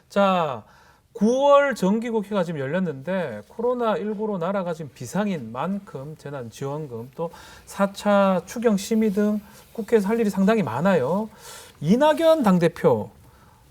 자, 9월 정기국회가 지금 열렸는데 코로나19로 나라가 지금 비상인 만큼 재난지원금 또 4차 추경 심의 등 국회에서 할 일이 상당히 많아요. 이낙연 당대표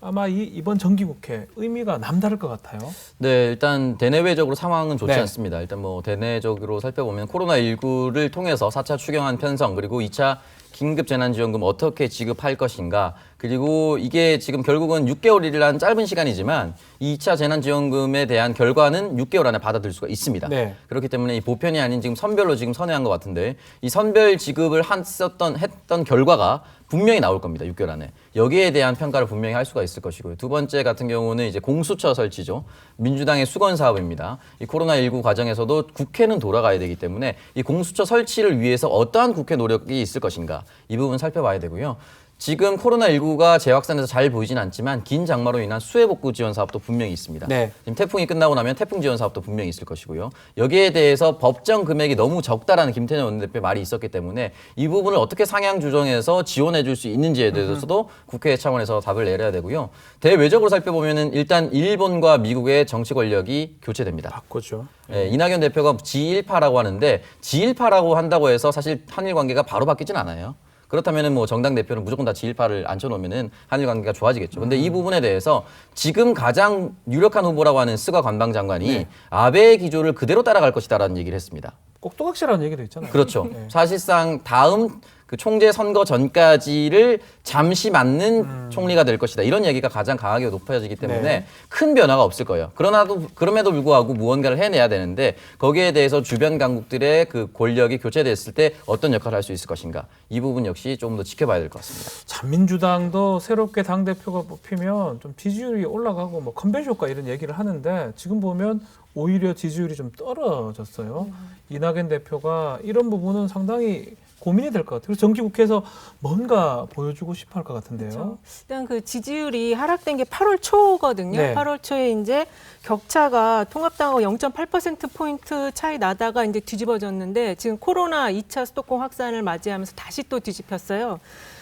아마 이번 정기국회 의미가 남다를 것 같아요. 네, 일단 대내외적으로 상황은 좋지 네. 않습니다. 일단 뭐 대내적으로 살펴보면 코로나19를 통해서 4차 추경안 편성 그리고 2차 긴급 재난지원금 어떻게 지급할 것인가 그리고 이게 지금 결국은 6개월이라는 짧은 시간이지만 2차 재난지원금에 대한 결과는 6개월 안에 받아들일 수가 있습니다. 네. 그렇기 때문에 이 보편이 아닌 지금 선별로 지금 선회한 것 같은데 이 선별 지급을 했던 결과가 분명히 나올 겁니다. 6개월 안에. 여기에 대한 평가를 분명히 할 수가 있을 것이고요. 두 번째 같은 경우는 이제 공수처 설치죠. 민주당의 수건 사업입니다. 이 코로나19 과정에서도 국회는 돌아가야 되기 때문에 이 공수처 설치를 위해서 어떠한 국회 노력이 있을 것인가 이 부분 살펴봐야 되고요. 지금 코로나19가 재확산해서 잘 보이진 않지만 긴 장마로 인한 수해복구 지원 사업도 분명히 있습니다. 네. 지금 태풍이 끝나고 나면 태풍 지원 사업도 분명히 있을 것이고요. 여기에 대해서 법정 금액이 너무 적다라는 김태년 원내대표의 말이 있었기 때문에 이 부분을 어떻게 상향 조정해서 지원해 줄 수 있는지에 대해서도 국회 차원에서 답을 내려야 되고요. 대외적으로 살펴보면은 일단 일본과 미국의 정치 권력이 교체됩니다. 바꾸죠. 네, 이낙연 대표가 G1파라고 하는데 G1파라고 한다고 해서 사실 한일 관계가 바로 바뀌진 않아요. 그렇다면은 뭐 정당 대표는 무조건 다 G1파를 앉혀놓으면은 한일 관계가 좋아지겠죠. 근데 이 부분에 대해서 지금 가장 유력한 후보라고 하는 스가 관방장관이 네. 아베의 기조를 그대로 따라갈 것이다라는 얘기를 했습니다. 꼭두각시라는 얘기도 있잖아요. 그렇죠. 네. 사실상 다음 그 총재 선거 전까지를 잠시 맡는 총리가 될 것이다. 이런 얘기가 가장 강하게 높아지기 때문에 네. 큰 변화가 없을 거예요. 그럼에도 불구하고 무언가를 해내야 되는데 거기에 대해서 주변 강국들의 그 권력이 교체됐을 때 어떤 역할을 할 수 있을 것인가. 이 부분 역시 조금 더 지켜봐야 될 것 같습니다. 참 민주당도 새롭게 당대표가 뽑히면 좀 지지율이 올라가고 뭐 컨벤션 효과 이런 얘기를 하는데 지금 보면 오히려 지지율이 좀 떨어졌어요. 이낙연 대표가 이런 부분은 상당히 고민이 될 것 같아요. 그래서 정기국회에서 뭔가 보여주고 싶어 할 것 같은데요. 그렇죠. 일단 그 지지율이 하락된 게 8월 초거든요. 네. 8월 초에 이제 격차가 통합당하고 0.8%포인트 차이 나다가 이제 뒤집어졌는데 지금 코로나 2차 수도권 확산을 맞이하면서 다시 또 뒤집혔어요.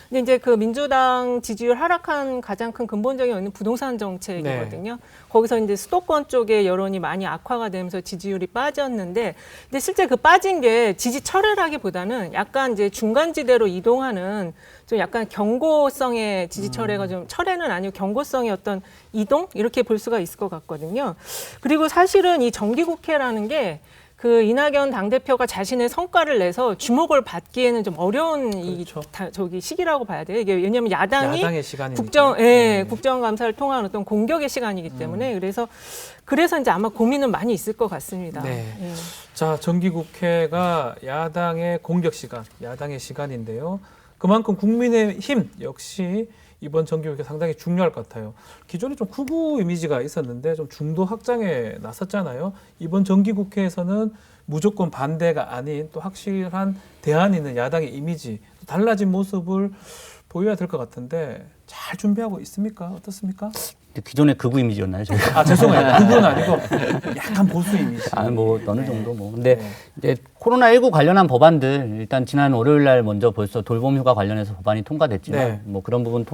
근데 이제 그 민주당 지지율 하락한 가장 큰 근본적인 원인은 부동산 정책이거든요. 거기서 이제 수도권 쪽에 여론이 많이 악화가 되면서 지지율이 빠졌는데, 근데 실제 그 빠진 게 지지 철회라기보다는 약간 이제 중간지대로 이동하는 좀 약간 경고성의 지지 철회가 좀 철회는 아니고 경고성의 어떤 이동 이렇게 볼 수가 있을 것 같거든요. 그리고 사실은 이 정기국회라는 게 그 이낙연 당대표가 자신의 성과를 내서 주목을 받기에는 좀 어려운 그렇죠. 저기 시기라고 봐야 돼요. 이게 왜냐하면 야당의 시간이니까. 국정감사를 통한 어떤 공격의 시간이기 때문에 그래서 이제 아마 고민은 많이 있을 것 같습니다. 네. 예. 자, 정기국회가 야당의 공격 시간, 야당의 시간인데요. 그만큼 국민의힘 역시 이번 정기국회 상당히 중요할 것 같아요. 기존에 좀 극우 이미지가 있었는데 좀 중도 확장에 나섰잖아요. 이번 정기국회에서는 무조건 반대가 아닌 또 확실한 대안이 있는 야당의 이미지, 또 달라진 모습을 보여야 될 것 같은데 잘 준비하고 있습니까? 어떻습니까? 기존의 극우 이미지였나요, 저희가? 아, 죄송해요. 그건 아니고 약간 보수 이미지. 뭐 어느 정도 뭐. 근데 네. 이제 코로나19 관련한 법안들 일단 지난 월요일 날 먼저 벌써 돌봄휴가 관련해서 법안이 통과됐지만 네. 뭐 그런 부분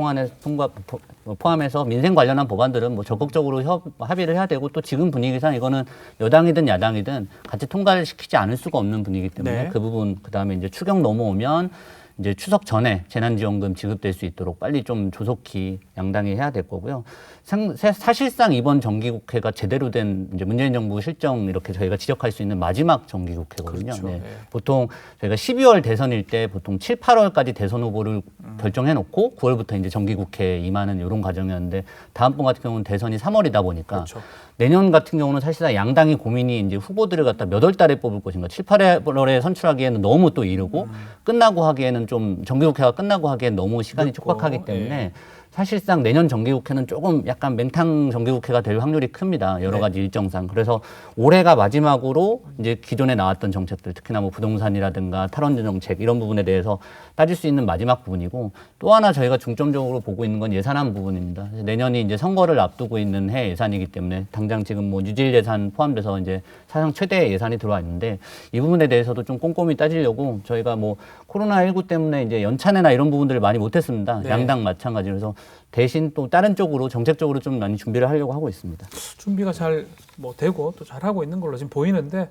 포함해서 민생 관련한 법안들은 뭐 적극적으로 합의를 해야 되고 또 지금 분위기상 이거는 여당이든 야당이든 같이 통과를 시키지 않을 수가 없는 분위기이기 때문에 네. 그 부분 그다음에 이제 추경 넘어오면 이제 추석 전에 재난지원금 지급될 수 있도록 빨리 좀 조속히 양당이 해야 될 거고요. 사실상 이번 정기국회가 제대로 된 이제 문재인 정부 실정 이렇게 저희가 지적할 수 있는 마지막 정기국회거든요. 그렇죠. 네. 네. 보통 저희가 12월 대선일 때 보통 7, 8월까지 대선 후보를 결정해 놓고 9월부터 이제 정기국회에 임하는 이런 과정이었는데 다음번 같은 경우는 대선이 3월이다 보니까 그렇죠. 내년 같은 경우는 사실상 양당이 고민이 이제 후보들을 갖다 몇 월 달에 뽑을 것인가 7, 8월에 선출하기에는 너무 또 이르고 끝나고 하기에는 좀 정기국회가 끝나고 하기엔 너무 시간이 늦고, 촉박하기 때문에 예. 사실상 내년 정기국회는 조금 약간 맹탕 정기국회가 될 확률이 큽니다. 여러 가지 일정상. 그래서 올해가 마지막으로 이제 기존에 나왔던 정책들, 특히나 뭐 부동산이라든가 탈원전 정책 이런 부분에 대해서 따질 수 있는 마지막 부분이고 또 하나 저희가 중점적으로 보고 있는 건 예산안 부분입니다. 내년이 이제 선거를 앞두고 있는 해 예산이기 때문에 당장 지금 뭐 뉴질 예산 포함돼서 이제 사상 최대의 예산이 들어와 있는데 이 부분에 대해서도 좀 꼼꼼히 따지려고 저희가 뭐 코로나19 때문에 이제 연찬회나 이런 부분들을 많이 못했습니다. 네. 양당 마찬가지로. 그래서 대신 또 다른 쪽으로 정책적으로 좀 많이 준비를 하려고 하고 있습니다. 준비가 잘 뭐 되고 또 잘하고 있는 걸로 지금 보이는데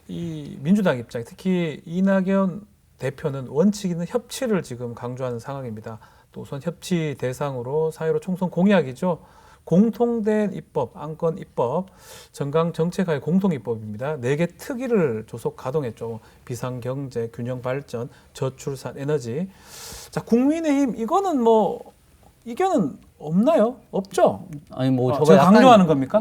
이 민주당 입장, 특히 이낙연 대표는 원칙 있는 협치를 지금 강조하는 상황입니다. 또 우선 협치 대상으로 4.15 총선 공약이죠. 공통된 입법, 안건 입법, 정강 정책하의 공통 입법입니다. 4개 특위를 조속 가동했죠. 비상경제, 균형발전, 저출산, 에너지. 자, 국민의힘 이거는 뭐 이견은 없나요? 없죠? 아니 뭐 저거 제가 약간 강조하는 겁니까?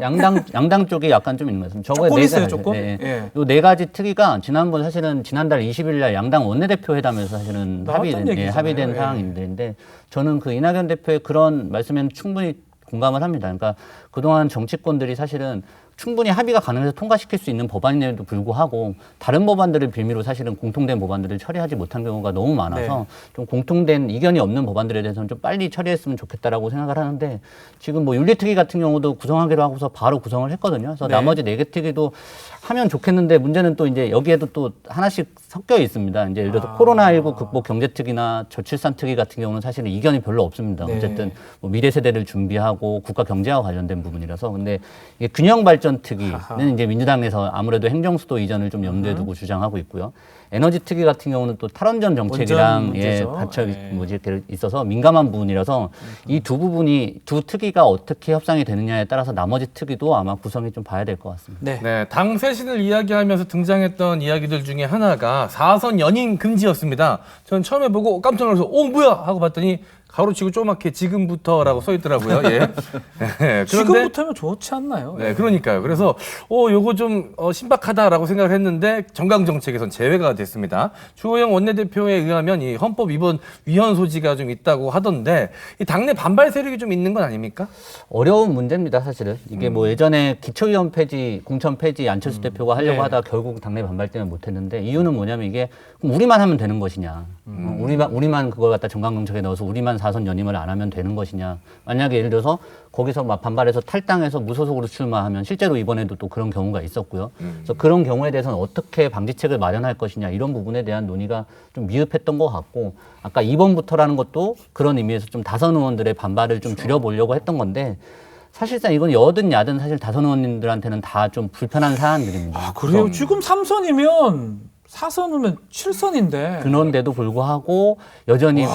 양당 쪽이 약간 좀 있는 것 같습니다. 저거에 조금 네 있어요, 가지. 조금? 예, 예. 예. 요 네 가지 특위가 지난번 사실은 지난달 20일 날 양당 원내대표 회담에서 사실은 나왔던 얘기잖아요. 합의된 예. 사항인데 저는 그 이낙연 대표의 그런 말씀에는 충분히 공감을 합니다. 그러니까 그동안 정치권들이 사실은 충분히 합의가 가능해서 통과시킬 수 있는 법안임에도 불구하고 다른 법안들을 빌미로 사실은 공통된 법안들을 처리하지 못한 경우가 너무 많아서 좀 공통된 이견이 없는 법안들에 대해서는 좀 빨리 처리했으면 좋겠다라고 생각을 하는데 지금 뭐 윤리특위 같은 경우도 구성하기로 하고서 바로 구성을 했거든요. 그래서 네. 나머지 4개 특위도 하면 좋겠는데 문제는 또 이제 여기에도 또 하나씩 섞여 있습니다. 이제 예를 들어서 코로나19 극복 경제특위나 저출산 특위 같은 경우는 사실은 이견이 별로 없습니다. 네. 어쨌든 뭐 미래 세대를 준비하고 국가 경제와 관련된 부분이라서 근데 이게 균형 발전 특위는 아하. 이제 민주당에서 아무래도 행정수도 이전을 좀 염두에 두고 주장하고 있고요. 에너지 특위 같은 경우는 또 탈원전 정책이랑 원전 예, 문제죠. 받쳐 네. 뭐지 이렇게 있어서 민감한 부분이라서 이 두 부분이 두 특위가 어떻게 협상이 되느냐에 따라서 나머지 특위도 아마 구성이 좀 봐야 될 것 같습니다. 네. 네, 당 쇄신을 이야기하면서 등장했던 이야기들 중에 하나가 4선 연임 금지였습니다. 전 처음에 보고 깜짝 놀라서 뭐야 하고 봤더니 가로치고 조그맣게 지금부터라고 써 있더라고요. 예. 네, 그런데 지금부터면 좋지 않나요? 네, 그러니까요. 그래서 요거 좀 신박하다라고 생각을 했는데 정강 정책에선 제외가 됐습니다. 주호영 원내대표에 의하면 이 헌법 위반 위헌 소지가 좀 있다고 하던데 이 당내 반발 세력이 좀 있는 건 아닙니까? 어려운 문제입니다, 사실은. 이게 뭐 예전에 기초위원 폐지, 공천 폐지 안철수 대표가 하려고 네. 하다가 결국 당내 반발 때문에 못했는데 이유는 뭐냐면 이게 그럼 우리만 하면 되는 것이냐. 우리만 그걸 갖다 정강정책에 넣어서 우리만 4선 연임을 안 하면 되는 것이냐. 만약에 예를 들어서 거기서 막 반발해서 탈당해서 무소속으로 출마하면 실제로 이번에도 또 그런 경우가 있었고요. 그래서 그런 경우에 대해서는 어떻게 방지책을 마련할 것이냐 이런 부분에 대한 논의가 좀 미흡했던 것 같고 아까 2번부터라는 것도 그런 의미에서 좀 다선 의원들의 반발을 좀 줄여보려고 했던 건데 사실상 이건 여든 야든 사실 다선 의원님들한테는 다 좀 불편한 사안들입니다. 아, 그래요? 지금 3선이면 4선이면 7선인데. 그런데도 불구하고 여전히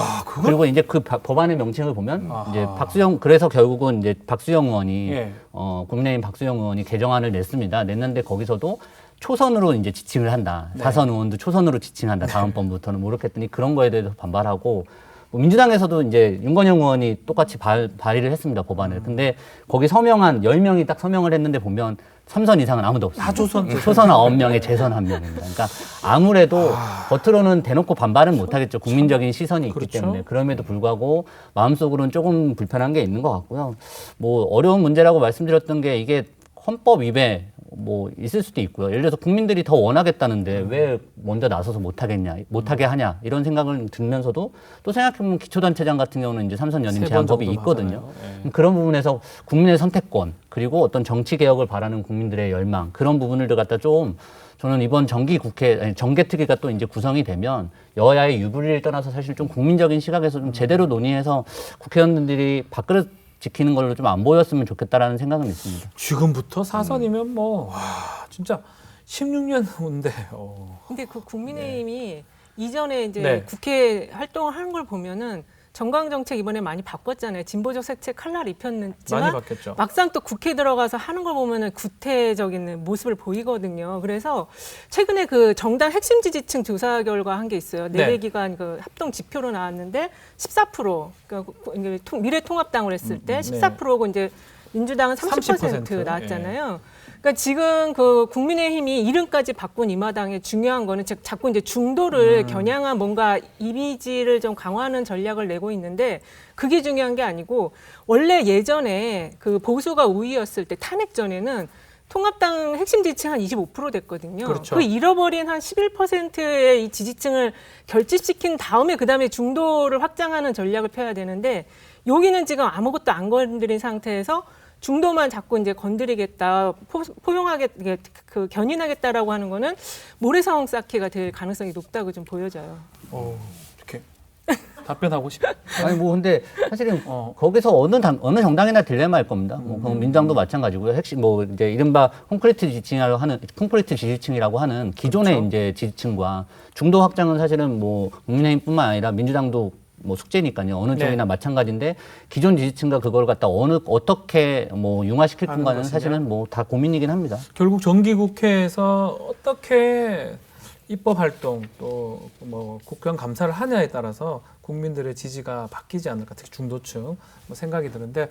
그리고 이제 그 법안의 명칭을 보면 이제 박수영 그래서 결국은 이제 박수영 의원이 예. 국민의힘 박수영 의원이 개정안을 냈습니다. 냈는데 거기서도 초선으로 이제 지칭을 한다. 다선 의원도 초선으로 지칭한다. 다음번부터는 뭐 이렇게 했더니 그런 거에 대해서 반발하고 뭐 민주당에서도 이제 윤건영 의원이 똑같이 발의를 했습니다. 법안을. 근데 거기 서명한 10명이 딱 서명을 했는데 보면 3선 이상은 아무도 없습니다. 다 초선. 초선 9명에 재선 1명입니다. 그러니까 아무래도 겉으로는 대놓고 반발은 못하겠죠. 국민적인 시선이 있기 그렇죠. 때문에. 그럼에도 불구하고 마음속으로는 조금 불편한 게 있는 것 같고요. 뭐 어려운 문제라고 말씀드렸던 게 이게 헌법 위배 뭐 있을 수도 있고요. 예를 들어서 국민들이 더 원하겠다는데 왜 먼저 나서서 못하게 하냐 이런 생각을 들면서도 또 생각해보면 기초단체장 같은 경우는 이제 3선 연임 세번 제한법이 정도 있거든요. 하잖아요. 그런 부분에서 국민의 선택권 그리고 어떤 정치 개혁을 바라는 국민들의 열망 그런 부분을 갖다 좀 저는 이번 정개특위가 또 이제 구성이 되면 여야의 유불리를 떠나서 사실 좀 국민적인 시각에서 좀 제대로 논의해서 국회의원들이 밥그릇 지키는 걸로 좀 안 보였으면 좋겠다라는 생각은 있습니다. 지금부터 4선이면 뭐, 와, 진짜 16년 후인데. 근데 그 국민의힘이 이전에 이제 네. 국회 활동을 하는 걸 보면은 정강 정책 이번에 많이 바꿨잖아요. 진보적 색채 칼날 많이 입혔지만 바뀌었죠. 막상 또 국회 들어가서 하는 걸 보면은 구태적인 모습을 보이거든요. 그래서 최근에 그 정당 핵심 지지층 조사 결과 한 게 있어요. 네. 내외기관 그 합동 지표로 나왔는데 14%. 그러니까 미래통합당을 했을 때 14%고 이제 민주당은 30% 30%. 나왔잖아요. 그러니까 지금 그 국민의힘이 이름까지 바꾼 이마당의 중요한 거는 즉 자꾸 이제 중도를 겨냥한 뭔가 이미지를 좀 강화하는 전략을 내고 있는데 그게 중요한 게 아니고 원래 예전에 그 보수가 우위였을 때 탄핵 전에는 통합당 핵심 지지층 한 25% 됐거든요. 그렇죠. 그 잃어버린 한 11%의 이 지지층을 결집시킨 다음에 그다음에 중도를 확장하는 전략을 펴야 되는데 여기는 지금 아무것도 안 건드린 상태에서 중도만 자꾸 이제 건드리겠다, 포용하게 그 견인하겠다라고 하는 거는 모래사원 쌓기가 될 가능성이 높다고 좀 보여져요. 이렇게 답변하고 싶어. 아니 뭐 근데 사실은 거기서 어느 정당이나 딜레마일 겁니다. 뭐 그건 민주당도 마찬가지고요. 핵심 뭐 이제 이른바 콘크리트 지지층이라고 하는 기존의 그렇죠. 이제 지지층과 중도 확장은 사실은 뭐 국민의힘뿐만 아니라 민주당도 뭐 숙제니까요. 어느 쪽이나 네. 마찬가지인데 기존 지지층과 그걸 갖다 어떻게 뭐 융화시킬 하는 건가는 것이냐. 사실은 뭐 다 고민이긴 합니다. 결국 정기국회에서 어떻게 입법 활동 또 뭐 국회의원 감사를 하냐에 따라서 국민들의 지지가 바뀌지 않을까, 특히 중도층 뭐 생각이 드는데,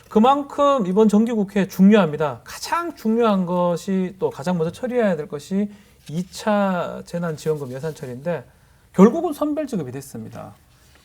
그만큼 이번 정기국회 중요합니다. 가장 중요한 것이, 또 가장 먼저 처리해야 될 것이 2차 재난지원금 예산 처리인데, 결국은 선별지급이 됐습니다.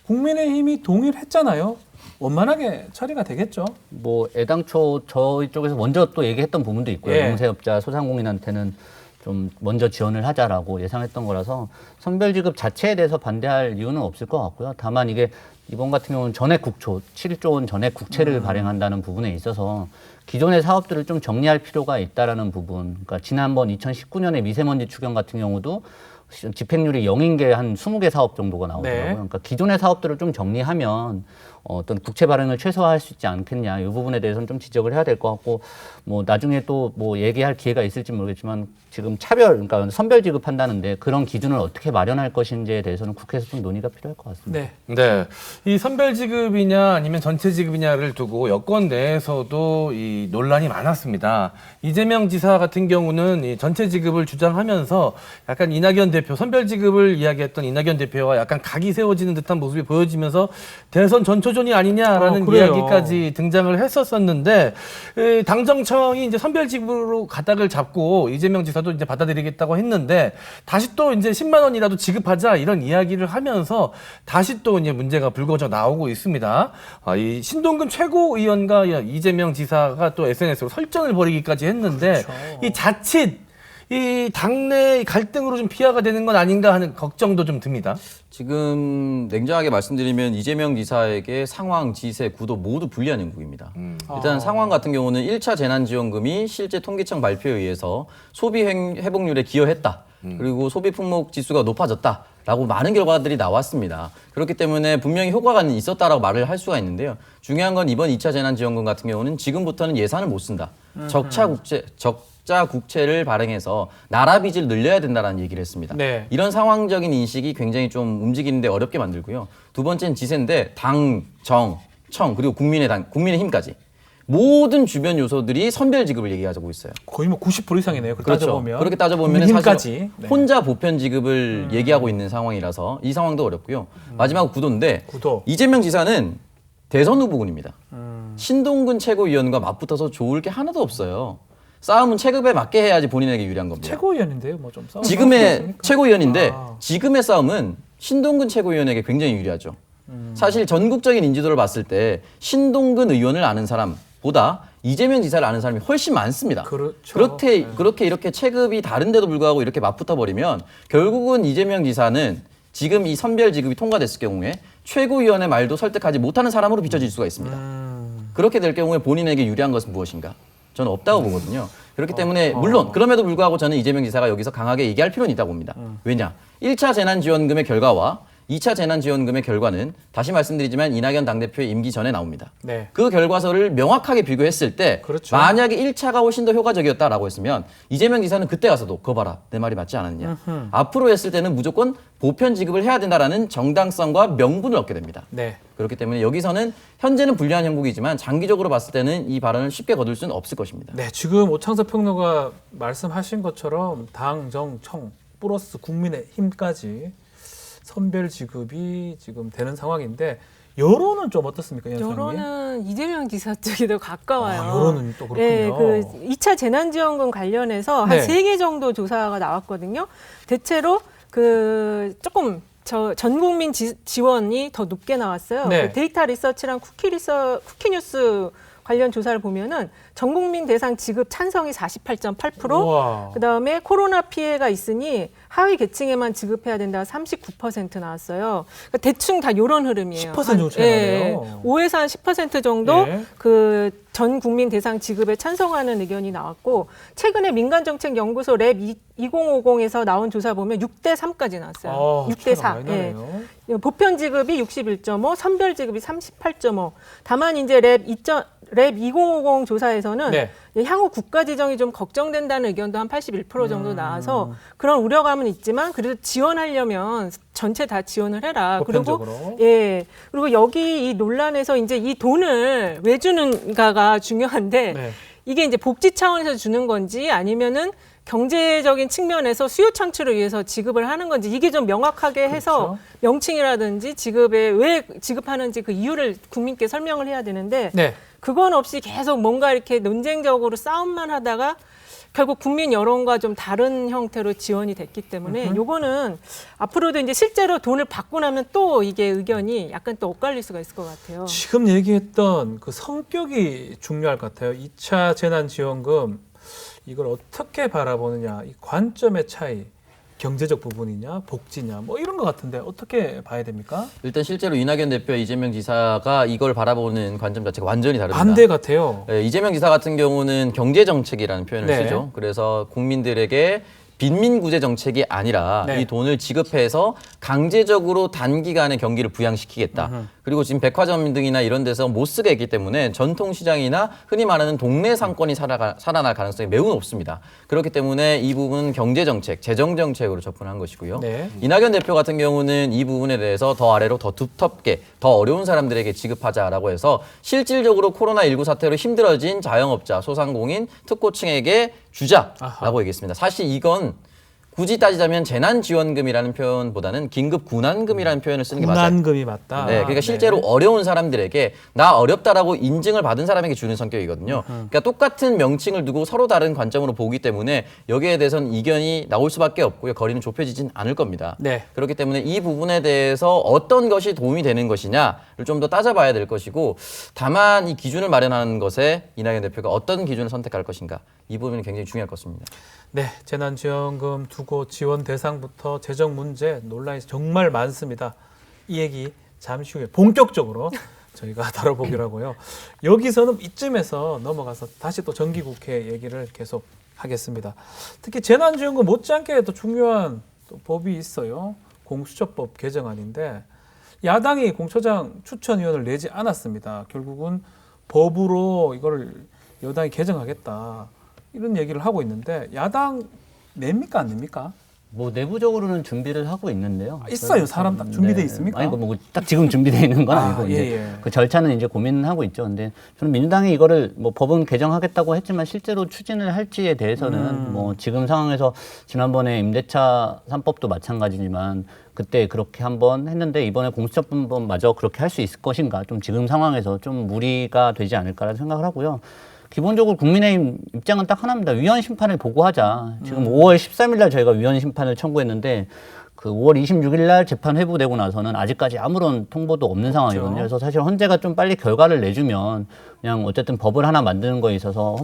국민의힘이 동의를 했잖아요. 원만하게 처리가 되겠죠. 뭐 애당초 저희 쪽에서 먼저 또 얘기했던 부분도 있고요. 예. 영세업자 소상공인한테는 좀 먼저 지원을 하자라고 예상했던 거라서 선별지급 자체에 대해서 반대할 이유는 없을 것 같고요. 다만 이게 이번 같은 경우는 전액 국초, 7조 원 전액 국채를 발행한다는 부분에 있어서 기존의 사업들을 좀 정리할 필요가 있다라는 부분. 그러니까 지난번 2019년에 미세먼지 추경 같은 경우도 집행률이 0인 게 한 20개 사업 정도가 나오더라고요. 네. 그러니까 기존의 사업들을 좀 정리하면 어떤 국채 발행을 최소화할 수 있지 않겠냐. 이 부분에 대해서는 좀 지적을 해야 될 것 같고, 뭐 나중에 또 뭐 얘기할 기회가 있을지 모르겠지만 지금 그러니까 선별 지급한다는데 그런 기준을 어떻게 마련할 것인지에 대해서는 국회에서 좀 논의가 필요할 것 같습니다. 네. 네. 이 선별 지급이냐 아니면 전체 지급이냐를 두고 여권 내에서도 이 논란이 많았습니다. 이재명 지사 같은 경우는 이 전체 지급을 주장하면서 약간 이낙연 대표, 선별 지급을 이야기했던 이낙연 대표와 약간 각이 세워지는 듯한 모습이 보여지면서 대선 전초전이 아니냐라는 그래요. 이야기까지 등장을 했었었는데, 당정청이 이제 선별 지급으로 가닥을 잡고 이재명 지사도 이제 받아들이겠다고 했는데, 다시 또 이제 10만 원이라도 지급하자 이런 이야기를 하면서 다시 또 이제 문제가 불거져 나오고 있습니다. 이 신동근 최고위원과 이재명 지사가 또 SNS로 설전을 벌이기까지 했는데, 그렇죠. 이 자칫 이 당내 갈등으로 좀 비화가 되는 건 아닌가 하는 걱정도 좀 듭니다. 지금 냉정하게 말씀드리면 이재명 지사에게 상황, 지세, 구도 모두 불리한 형국입니다. 일단 상황 같은 경우는 1차 재난지원금이 실제 통계청 발표에 의해서 소비 회복률에 기여했다. 그리고 소비 품목 지수가 높아졌다라고 많은 결과들이 나왔습니다. 그렇기 때문에 분명히 효과가 있었다라고 말을 할 수가 있는데요. 중요한 건 이번 2차 재난지원금 같은 경우는 지금부터는 예산을 못 쓴다. 적자 국채를 발행해서 나라 빚을 늘려야 된다는 얘기를 했습니다. 네. 이런 상황적인 인식이 굉장히 좀 움직이는데 어렵게 만들고요. 두 번째는 지세인데 당, 정, 청 그리고 국민의힘까지 모든 주변 요소들이 선별 지급을 얘기하고 있어요. 거의 뭐 90% 이상이네요. 그렇게 그렇죠. 따져보면. 그렇게 따져보면 힘까지. 사실 네. 혼자 보편 지급을 얘기하고 있는 상황이라서 이 상황도 어렵고요. 마지막 구도인데 구도. 이재명 지사는 대선 후보군입니다. 신동근 최고위원과 맞붙어서 좋을 게 하나도 없어요. 싸움은 체급에 맞게 해야지 본인에게 유리한 겁니다. 최고위원인데요. 뭐 좀 싸움. 지금의 최고위원인데 아. 지금의 싸움은 신동근 최고위원에게 굉장히 유리하죠. 사실 전국적인 인지도를 봤을 때 신동근 의원을 아는 사람보다 이재명 지사를 아는 사람이 훨씬 많습니다. 그렇죠. 그렇게 이렇게 체급이 다른데도 불구하고 이렇게 맞붙어 버리면 결국은 이재명 지사는 지금 이 선별 지급이 통과됐을 경우에 최고위원의 말도 설득하지 못하는 사람으로 비춰질 수가 있습니다. 그렇게 될 경우에 본인에게 유리한 것은 무엇인가? 저는 없다고 보거든요. 그렇기 때문에 물론 그럼에도 불구하고 저는 이재명 지사가 여기서 강하게 얘기할 필요는 있다고 봅니다. 왜냐? 1차 재난지원금의 결과와 2차 재난지원금의 결과는 다시 말씀드리지만 이낙연 당대표의 임기 전에 나옵니다. 네. 그 결과서를 명확하게 비교했을 때 그렇죠. 만약에 1차가 훨씬 더 효과적이었다라고 했으면 이재명 지사는 그때 가서도 그거 봐라 내 말이 맞지 않았냐. 앞으로 했을 때는 무조건 보편 지급을 해야 된다라는 정당성과 명분을 얻게 됩니다. 네. 그렇기 때문에 여기서는 현재는 불리한 형국이지만 장기적으로 봤을 때는 이 발언을 쉽게 거둘 수는 없을 것입니다. 네, 지금 오창석 평론가 말씀하신 것처럼 당, 정, 청 플러스 국민의힘까지 선별 지급이 지금 되는 상황인데 여론은 좀 어떻습니까, 연수님? 여론은 이재명 지사 쪽이 더 가까워요. 여론은 또 그렇군요. 네, 그 2차 재난지원금 관련해서 한 네. 3개 정도 조사가 나왔거든요. 대체로 그 조금 전 국민 지원이 더 높게 나왔어요. 네. 그 데이터 리서치랑 쿠키뉴스 관련 조사를 보면은 전 국민 대상 지급 찬성이 48.8%, 우와. 그다음에 코로나 피해가 있으니 하위 계층에만 지급해야 된다 39% 나왔어요. 그러니까 대충 다 이런 흐름이에요. 10% 정도 차이 나네요. 5에서 한 10% 정도 예. 그 전 국민 대상 지급에 찬성하는 의견이 나왔고, 최근에 민간정책연구소 랩 2050에서 나온 조사 보면 6대 3까지 나왔어요. 6대 4. 예. 보편 지급이 61.5, 선별 지급이 38.5. 다만 이제 랩 2050 조사에서는 네. 향후 국가 지정이 좀 걱정된다는 의견도 한 81% 정도 나와서 그런 우려감은 있지만 그래도 지원하려면 전체 다 지원을 해라. 보편적으로. 그리고 여기 이 논란에서 이제 이 돈을 왜 주는가가 중요한데 네. 이게 이제 복지 차원에서 주는 건지 아니면은 경제적인 측면에서 수요 창출을 위해서 지급을 하는 건지 이게 좀 명확하게 해서 그렇죠. 명칭이라든지 지급에 왜 지급하는지 그 이유를 국민께 설명을 해야 되는데 네. 그건 없이 계속 뭔가 이렇게 논쟁적으로 싸움만 하다가 결국 국민 여론과 좀 다른 형태로 지원이 됐기 때문에 요거는 앞으로도 이제 실제로 돈을 받고 나면 또 이게 의견이 약간 또 엇갈릴 수가 있을 것 같아요. 지금 얘기했던 그 성격이 중요할 것 같아요. 2차 재난지원금 이걸 어떻게 바라보느냐, 이 관점의 차이, 경제적 부분이냐, 복지냐, 뭐 이런 것 같은데 어떻게 봐야 됩니까? 일단 실제로 이낙연 대표, 이재명 지사가 이걸 바라보는 관점 자체가 완전히 다릅니다. 반대 같아요. 네, 이재명 지사 같은 경우는 경제 정책이라는 표현을 네. 쓰죠. 그래서 국민들에게 빈민 구제 정책이 아니라 네. 이 돈을 지급해서 강제적으로 단기간에 경기를 부양시키겠다. 그리고 지금 백화점 등이나 이런 데서 못 쓰게 했기 때문에 전통시장이나 흔히 말하는 동네 상권이 살아날 가능성이 매우 높습니다. 그렇기 때문에 이 부분은 경제정책, 재정정책으로 접근한 것이고요. 네. 이낙연 대표 같은 경우는 이 부분에 대해서 더 아래로 더 두텁게 더 어려운 사람들에게 지급하자라고 해서 실질적으로 코로나19 사태로 힘들어진 자영업자, 소상공인, 특고층에게 주자라고 아하. 얘기했습니다. 사실 이건 굳이 따지자면 재난지원금이라는 표현보다는 긴급군안금이라는 표현을 쓰는 게 맞아요. 군안금이 맞다. 네, 그러니까 실제로 어려운 사람들에게 나 어렵다라고 인증을 받은 사람에게 주는 성격이거든요. 그러니까 똑같은 명칭을 두고 서로 다른 관점으로 보기 때문에 여기에 대해서는 이견이 나올 수밖에 없고요. 거리는 좁혀지진 않을 겁니다. 네. 그렇기 때문에 이 부분에 대해서 어떤 것이 도움이 되는 것이냐를 좀 더 따져봐야 될 것이고, 다만 이 기준을 마련하는 것에 이낙연 대표가 어떤 기준을 선택할 것인가, 이 부분이 굉장히 중요할 것 같습니다. 네, 재난지원금 두고 지원 대상부터 재정 문제 논란이 정말 많습니다. 이 얘기 잠시 후에 본격적으로 저희가 다뤄보기로 하고요. 여기서는 이쯤에서 넘어가서 다시 또 정기국회 얘기를 계속 하겠습니다. 특히 재난지원금 못지않게 또 중요한 또 법이 있어요. 공수처법 개정안인데 야당이 공처장 추천위원을 내지 않았습니다. 결국은 법으로 이걸 여당이 개정하겠다. 이런 얘기를 하고 있는데 야당 냅니까 안 냅니까? 뭐 내부적으로는 준비를 하고 있는데요. 있어요. 사람 딱 준비돼 있습니까? 아니 뭐 딱 지금 준비되어 있는 건 아니고 예, 이제 예. 그 절차는 이제 고민을 하고 있죠. 근데 저는 민주당이 이거를 뭐 법은 개정하겠다고 했지만 실제로 추진을 할지에 대해서는 뭐 지금 상황에서 지난번에 임대차 3법도 마찬가지지만 그때 그렇게 한번 했는데 이번에 공수처법마저 그렇게 할 수 있을 것인가? 좀 지금 상황에서 좀 무리가 되지 않을까라는 생각을 하고요. 기본적으로 국민의힘 입장은 딱 하나입니다. 위헌 심판을 보고하자. 지금 5월 13일 날 저희가 위헌 심판을 청구했는데 그 5월 26일 날 재판 회부되고 나서는 아직까지 아무런 통보도 없는 상황이거든요. 그래서 사실 헌재가 좀 빨리 결과를 내주면 그냥 어쨌든 법을 하나 만드는 거에 있어서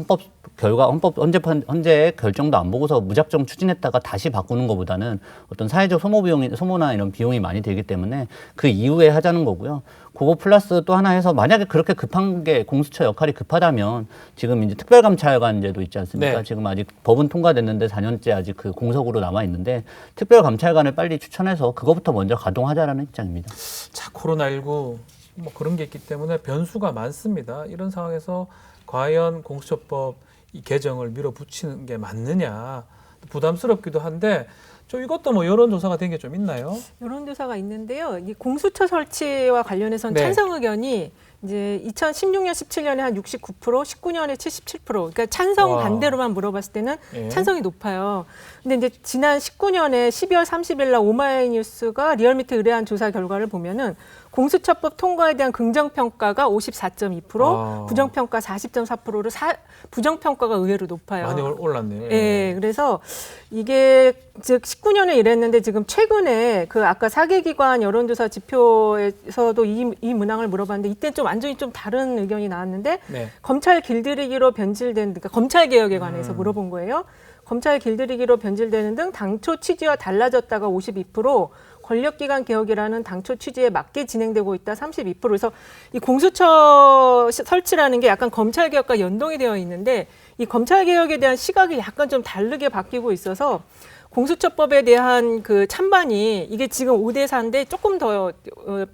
헌재의 결정도 안 보고서 무작정 추진했다가 다시 바꾸는 것보다는 어떤 사회적 소모나 이런 비용이 많이 들기 때문에 그 이후에 하자는 거고요. 그거 플러스 또 하나 해서 만약에 그렇게 급한 게 공수처 역할이 급하다면 지금 이제 특별감찰관제도 있지 않습니까? 네. 지금 아직 법은 통과됐는데 4년째 아직 그 공석으로 남아 있는데 특별감찰관을 빨리 추천해서 그거부터 먼저 가동하자라는 입장입니다. 자, 코로나19 뭐 그런 게 있기 때문에 변수가 많습니다. 이런 상황에서 과연 공수처법 이 개정을 밀어붙이는 게 맞느냐 부담스럽기도 한데 저 이것도 뭐 여론조사가 된 게 좀 있나요? 여론조사가 있는데요. 이 공수처 설치와 관련해서는 네. 찬성 의견이 이제 2016년, 17년에 한 69%, 19년에 77%. 그러니까 찬성 와. 반대로만 물어봤을 때는 예. 찬성이 높아요. 근데 이제 지난 19년에 12월 30일 날 오마이뉴스가 리얼미터 의뢰한 조사 결과를 보면은 공수처법 통과에 대한 긍정평가가 54.2%, 아. 부정평가 40.4%로 부정평가가 의외로 높아요. 많이 올랐네요. 예, 그래서 이게 즉 19년에 이랬는데 지금 최근에 그 아까 사개기관 여론조사 지표에서도 이 문항을 물어봤는데 이때 좀 완전히 좀 다른 의견이 나왔는데 네. 검찰 길들이기로 변질된 그러니까 검찰 개혁에 관해서 물어본 거예요. 검찰 길들이기로 변질되는 등 당초 취지와 달라졌다가 52%, 권력기관 개혁이라는 당초 취지에 맞게 진행되고 있다 32%. 그래서 이 공수처 설치라는 게 약간 검찰 개혁과 연동이 되어 있는데 이 검찰 개혁에 대한 시각이 약간 좀 다르게 바뀌고 있어서 공수처법에 대한 그 찬반이 이게 지금 5대 4인데 조금 더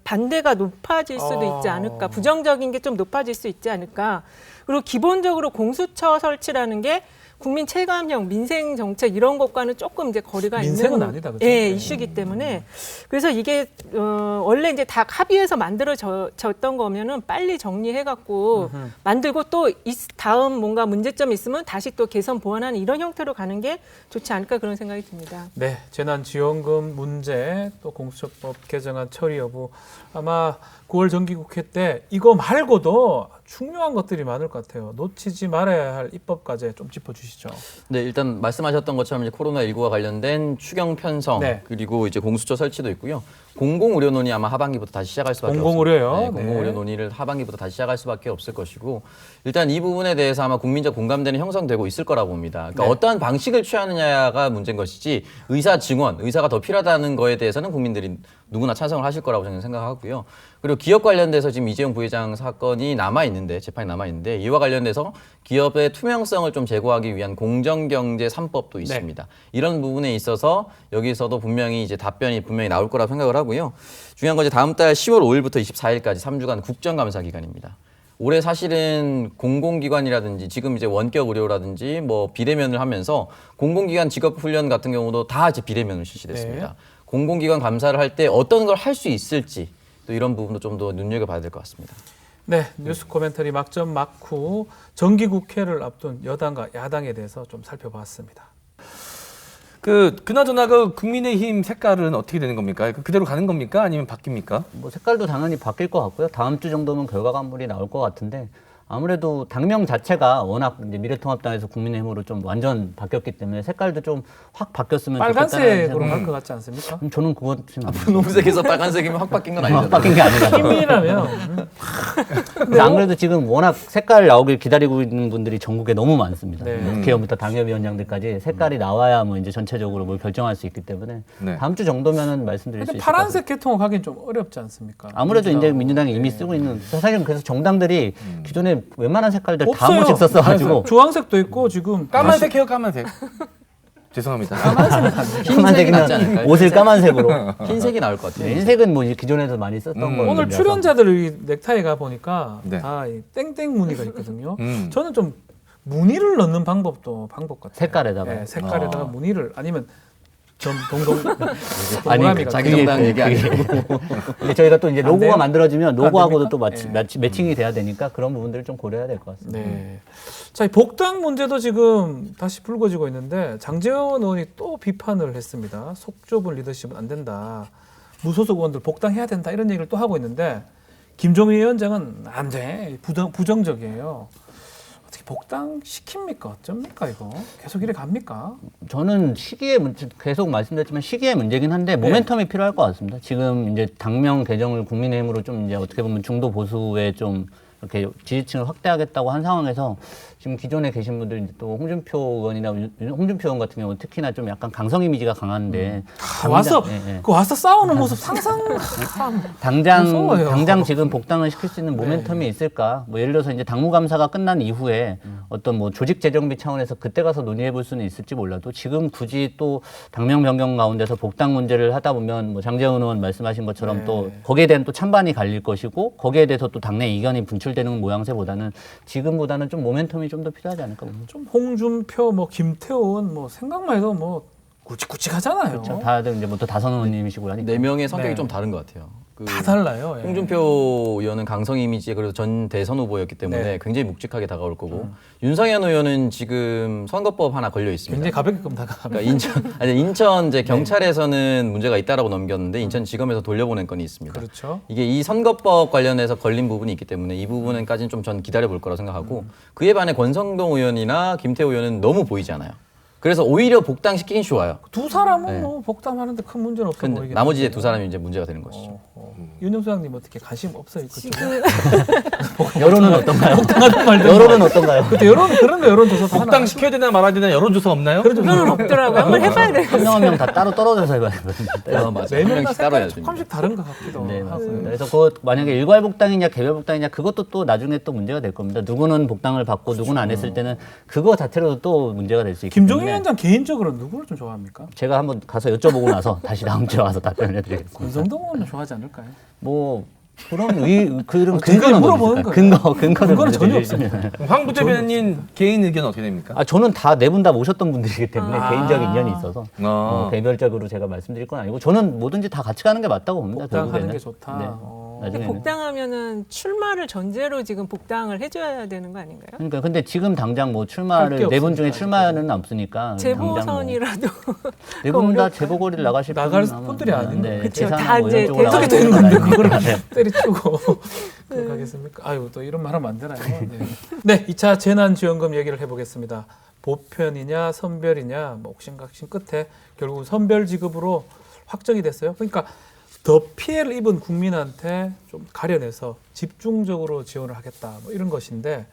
반대가 높아질 수도 있지 않을까. 부정적인 게 좀 높아질 수 있지 않을까. 그리고 기본적으로 공수처 설치라는 게 국민 체감형 민생 정책 이런 것과는 조금 이제 거리가 민생은 있는 아니다, 그죠? 예, 이슈이기 때문에 그래서 이게 원래 이제 다 합의해서 만들어졌던 거면은 빨리 정리해갖고 만들고 또 다음 뭔가 문제점이 있으면 다시 또 개선 보완하는 이런 형태로 가는 게 좋지 않을까 그런 생각이 듭니다. 네, 재난지원금 문제 또 공수처법 개정안 처리 여부 아마 9월 정기국회 때 이거 말고도 중요한 것들이 많을 것 같아요. 놓치지 말아야 할 입법 과제 좀 짚어주시죠. 네, 일단 말씀하셨던 것처럼 이제 코로나19와 관련된 추경 편성 네. 그리고 이제 공수처 설치도 있고요. 공공의료 논의 아마 하반기부터 다시 시작할 수밖에 공공의료요? 없습니다. 네, 공공의료 네. 논의를 하반기부터 다시 시작할 수밖에 없을 것이고 일단 이 부분에 대해서 아마 국민적 공감대는 형성되고 있을 거라고 봅니다. 그러니까 네. 어떠한 방식을 취하느냐가 문제인 것이지 의사 증원, 의사가 더 필요하다는 거에 대해서는 국민들이 누구나 찬성을 하실 거라고 저는 생각하고요. 그리고 기업 관련돼서 지금 이재용 부회장 사건이 남아있는데 재판이 남아있는데 이와 관련돼서 기업의 투명성을 좀 제고하기 위한 공정경제 3법도 있습니다. 이런 부분에 있어서 여기서도 분명히 이제 답변이 분명히 나올 거라고 생각을 하고요. 중요한 건 이제 다음 달 10월 5일부터 24일까지 3주간 국정감사 기간입니다. 올해 사실은 공공기관이라든지 지금 이제 원격 의료라든지 뭐 비대면을 하면서 공공기관 직업훈련 같은 경우도 다 이제 비대면으로 실시됐습니다. 네. 공공기관 감사를 할 때 어떤 걸 할 수 있을지 또 이런 부분도 좀 더 눈여겨봐야 될 것 같습니다. 네, 뉴스 코멘터리 막점 막후 정기국회를 앞둔 여당과 야당에 대해서 좀 살펴봤습니다. 그나저나 그 국민의힘 색깔은 어떻게 되는 겁니까? 그대로 가는 겁니까? 아니면 바뀝니까? 뭐 색깔도 당연히 바뀔 것 같고요. 다음 주 정도면 결과간물이 나올 것 같은데 아무래도 당명 자체가 워낙 이제 미래통합당에서 국민의힘으로 좀 완전 바뀌었기 때문에 색깔도 좀 확 바뀌었으면 빨간색으로 좋겠다는 갈 것 같지 않습니까? 저는 그것 지금 분홍색에서 빨간색이면 확 바뀐 건 확 아니잖아요. 바뀐 게 아니라. 힘이라면 근데 안 그래도 지금 워낙 색깔 나오길 기다리고 있는 분들이 전국에 너무 많습니다. 네. 국회의원부터 당협위원장들까지 색깔이 나와야 뭐 이제 전체적으로 뭘 결정할 수 있기 때문에 네. 다음 주 정도면은 말씀드릴 수 근데 있을 것 같아요. 파란색 계통을 하긴 좀 어렵지 않습니까? 아무래도 이제 민주당하고. 민주당이 이미 쓰고 있는 사실은 그래서 정당들이 기존에 웬만한 색깔들 다 한 없어요. 번씩 썼어가지고 주황색도 있고 지금 까만색 해요, 까만색. 죄송합니다. 흰색이 낫지 않을까요? 까만색이면 옷을 까만색으로. 흰색이 나올 것 같아요. 네, 흰색은 뭐 이제 기존에서 많이 썼던 거예요. 오늘 출연자들 넥타이 가 보니까 네. 다 이 땡땡 무늬가 있거든요. 음. 저는 좀 무늬를 넣는 방법도 방법 같아요. 색깔에다가. 네, 색깔에다가 아. 무늬를 아니면 좀 동동 아니, 동그라미가 자기 정당 얘기 아니고. 근데 저희가 또 이제 안 로고가 돼요? 만들어지면 로고하고도 또 됩니까? 매칭이 돼야 되니까 그런 부분들을 좀 고려해야 될 것 같습니다. 네. 자, 이 복당 문제도 지금 다시 불거지고 있는데 장제원 의원이 또 비판을 했습니다. 속 좁은 리더십은 안 된다. 무소속 의원들 복당해야 된다. 이런 얘기를 또 하고 있는데 김종인 위원장은 안 돼. 부정적이에요. 어떻게 복당 시킵니까? 어쩝니까 이거? 계속 이래 갑니까? 저는 시기의 문제, 계속 말씀드렸지만 시기의 문제긴 한데 모멘텀이 필요할 것 같습니다. 지금 이제 당명 개정을 국민의힘으로 좀 이제 어떻게 보면 중도 보수에 좀 이렇게 지지층을 확대하겠다고 한 상황에서 지금 기존에 계신 분들 이제 또 홍준표 의원이나 홍준표 의원 같은 경우 특히나 좀 약간 강성 이미지가 강한데 와서 예. 그 와서 싸우는 모습 상상 무서워요. 당장 지금 복당을 시킬 수 있는 모멘텀이 있을까? 뭐 예를 들어서 이제 당무감사가 끝난 이후에 어떤 뭐 조직 재정비 차원에서 그때 가서 논의해 볼 수는 있을지 몰라도 지금 굳이 또 당명 변경 가운데서 복당 문제를 하다 보면 뭐 장제원 의원 말씀하신 것처럼 네. 또 거기에 대한 또 찬반이 갈릴 것이고 거기에 대해서 또 당내 이견이 분출되는 모양새보다는 지금보다는 좀 모멘텀이 좀 더 필요하지 않을까 봅니다. 좀 홍준표 뭐 김태훈 뭐 생각만 해도 뭐 굵직굵직하잖아요. 그렇죠. 다들 이제 뭐 또 다선 의원님이시고 하니까. 네 명의 성격이 네. 좀 다른 것 같아요. 다 달라요. 예. 홍준표 의원은 강성 이미지에 그래도 전 대선 후보였기 때문에 네. 굉장히 묵직하게 다가올 거고 윤상현 의원은 지금 선거법 하나 걸려 있습니다. 굉장히 가볍게끔 다가. 그러니까 인천 이제 경찰에서는 문제가 있다라고 넘겼는데 인천지검에서 돌려보낸 건이 있습니다. 그렇죠. 이게 이 선거법 관련해서 걸린 부분이 있기 때문에 이 부분까지는 좀 전 기다려 볼 거라고 생각하고 그에 반해 권성동 의원이나 김태호 의원은 너무 보이지 않아요. 그래서 오히려 복당시키긴 좋아요. 두 사람은 네. 뭐 복당하는데 큰 문제는 없어 근데 보이겠네요. 나머지 이제 두 사람이 이제 문제가 되는 것이죠. 윤영 소장님 어떻게 관심 없어요? 그쪽에? 지금 여론은 어떤가요? 복당하든 말든. 여론은 어떤가요? 그때 그런 거 여론조사 하나. 복당 시켜야 되나 말아야 되나 여론조사 없나요? 그런 없더라고요. 한번 해봐야 돼요. 한 명 한 명 다 따로 떨어져서 해봐야 되거든요. 맞아요. 네 한 명다 명씩 따로 해야 색깔이 됩니다. 조금씩 다른 것 같기도 네, 하고. 맞습니다. 그래서 그 만약에 일괄 복당이냐 개별 복당이냐 그것도 또 나중에 또 문제가 될 겁니다. 누구는 복당을 받고 누구는 안 했을 때는 그거 자체로도 또 문제가 될 수 있기 김종인 때문에 위원장 개인적으로 누구를 좀 좋아합니까? 제가 한번 가서 여쭤보고 나서 다시 다음 주에 와서 답변을 해드리겠습니다. 권성동 의원은 좋아하지 않을까요? 뭐 그런 그게 근거는 물어보는 없을까요? 거예요. 근거는 그거는 전혀 없습니다. 황 부대변인 개인 의견 어떻게 됩니까? 아 저는 다 네 분 다 모셨던 분들이기 때문에 아. 개인적인 인연이 있어서 어. 개별적으로 제가 말씀드릴 건 아니고 저는 뭐든지 다 같이 가는 게 맞다고 봅니다. 복당하는 결국에는. 게 좋다. 네. 근데 나중에는. 복당하면은 출마를 전제로 지금 복당을 해줘야 되는 거 아닌가요? 그러니까 근데 지금 당장 뭐 할게 출마를 네 분 중에 없으니까, 출마는 없으니까 재보선이라도 네분 다 재보궐이 나가실 나갈 분은 아마- 분들이 아닌데. 네, 그쵸. 재산 다 뭐 이제 이런 쪽으로 대통령이 나가시는 되는 건데 건 그거를 아니니까. 때리치고 그렇게 하겠습니까? 아유 또 이런 말 하면 안 되나요? 네. 2차 재난지원금 얘기를 해보겠습니다. 보편이냐 선별이냐 뭐 옥신각신 끝에 결국 선별 지급으로 확정이 됐어요. 그러니까 더 피해를 입은 국민한테 좀 가려내서 집중적으로 지원을 하겠다 뭐 이런 것인데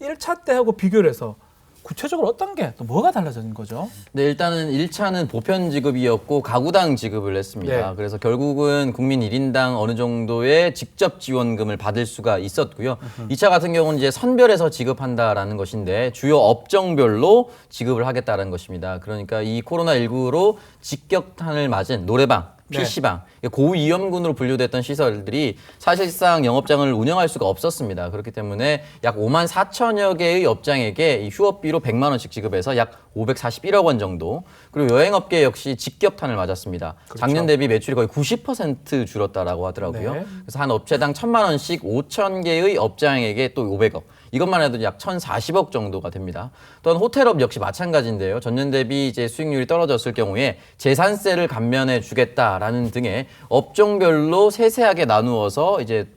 1차 때하고 비교를 해서 구체적으로 어떤 게 또 뭐가 달라진 거죠? 네, 일단은 1차는 보편 지급이었고 가구당 지급을 했습니다. 네. 그래서 결국은 국민 1인당 어느 정도의 직접 지원금을 받을 수가 있었고요. 2차 같은 경우는 이제 선별해서 지급한다라는 것인데 주요 업종별로 지급을 하겠다는 것입니다. 그러니까 이 코로나19로 직격탄을 맞은 노래방, 네. PC방, 고위험군으로 분류됐던 시설들이 사실상 영업장을 운영할 수가 없었습니다. 그렇기 때문에 약 5만 4천여 개의 업장에게 이 휴업비로 100만 원씩 지급해서 약 541억 원 정도. 그리고 여행업계 역시 직격탄을 맞았습니다. 그렇죠. 작년 대비 매출이 거의 90% 줄었다라고 하더라고요. 네. 그래서 한 업체당 1,000만 원씩 5천 개의 업장에게 또 500억. 이것만 해도 약 1,040억 정도가 됩니다. 또한 호텔업 역시 마찬가지인데요. 전년 대비 이제 수익률이 떨어졌을 경우에 재산세를 감면해 주겠다라는 등의 업종별로 세세하게 나누어서 이제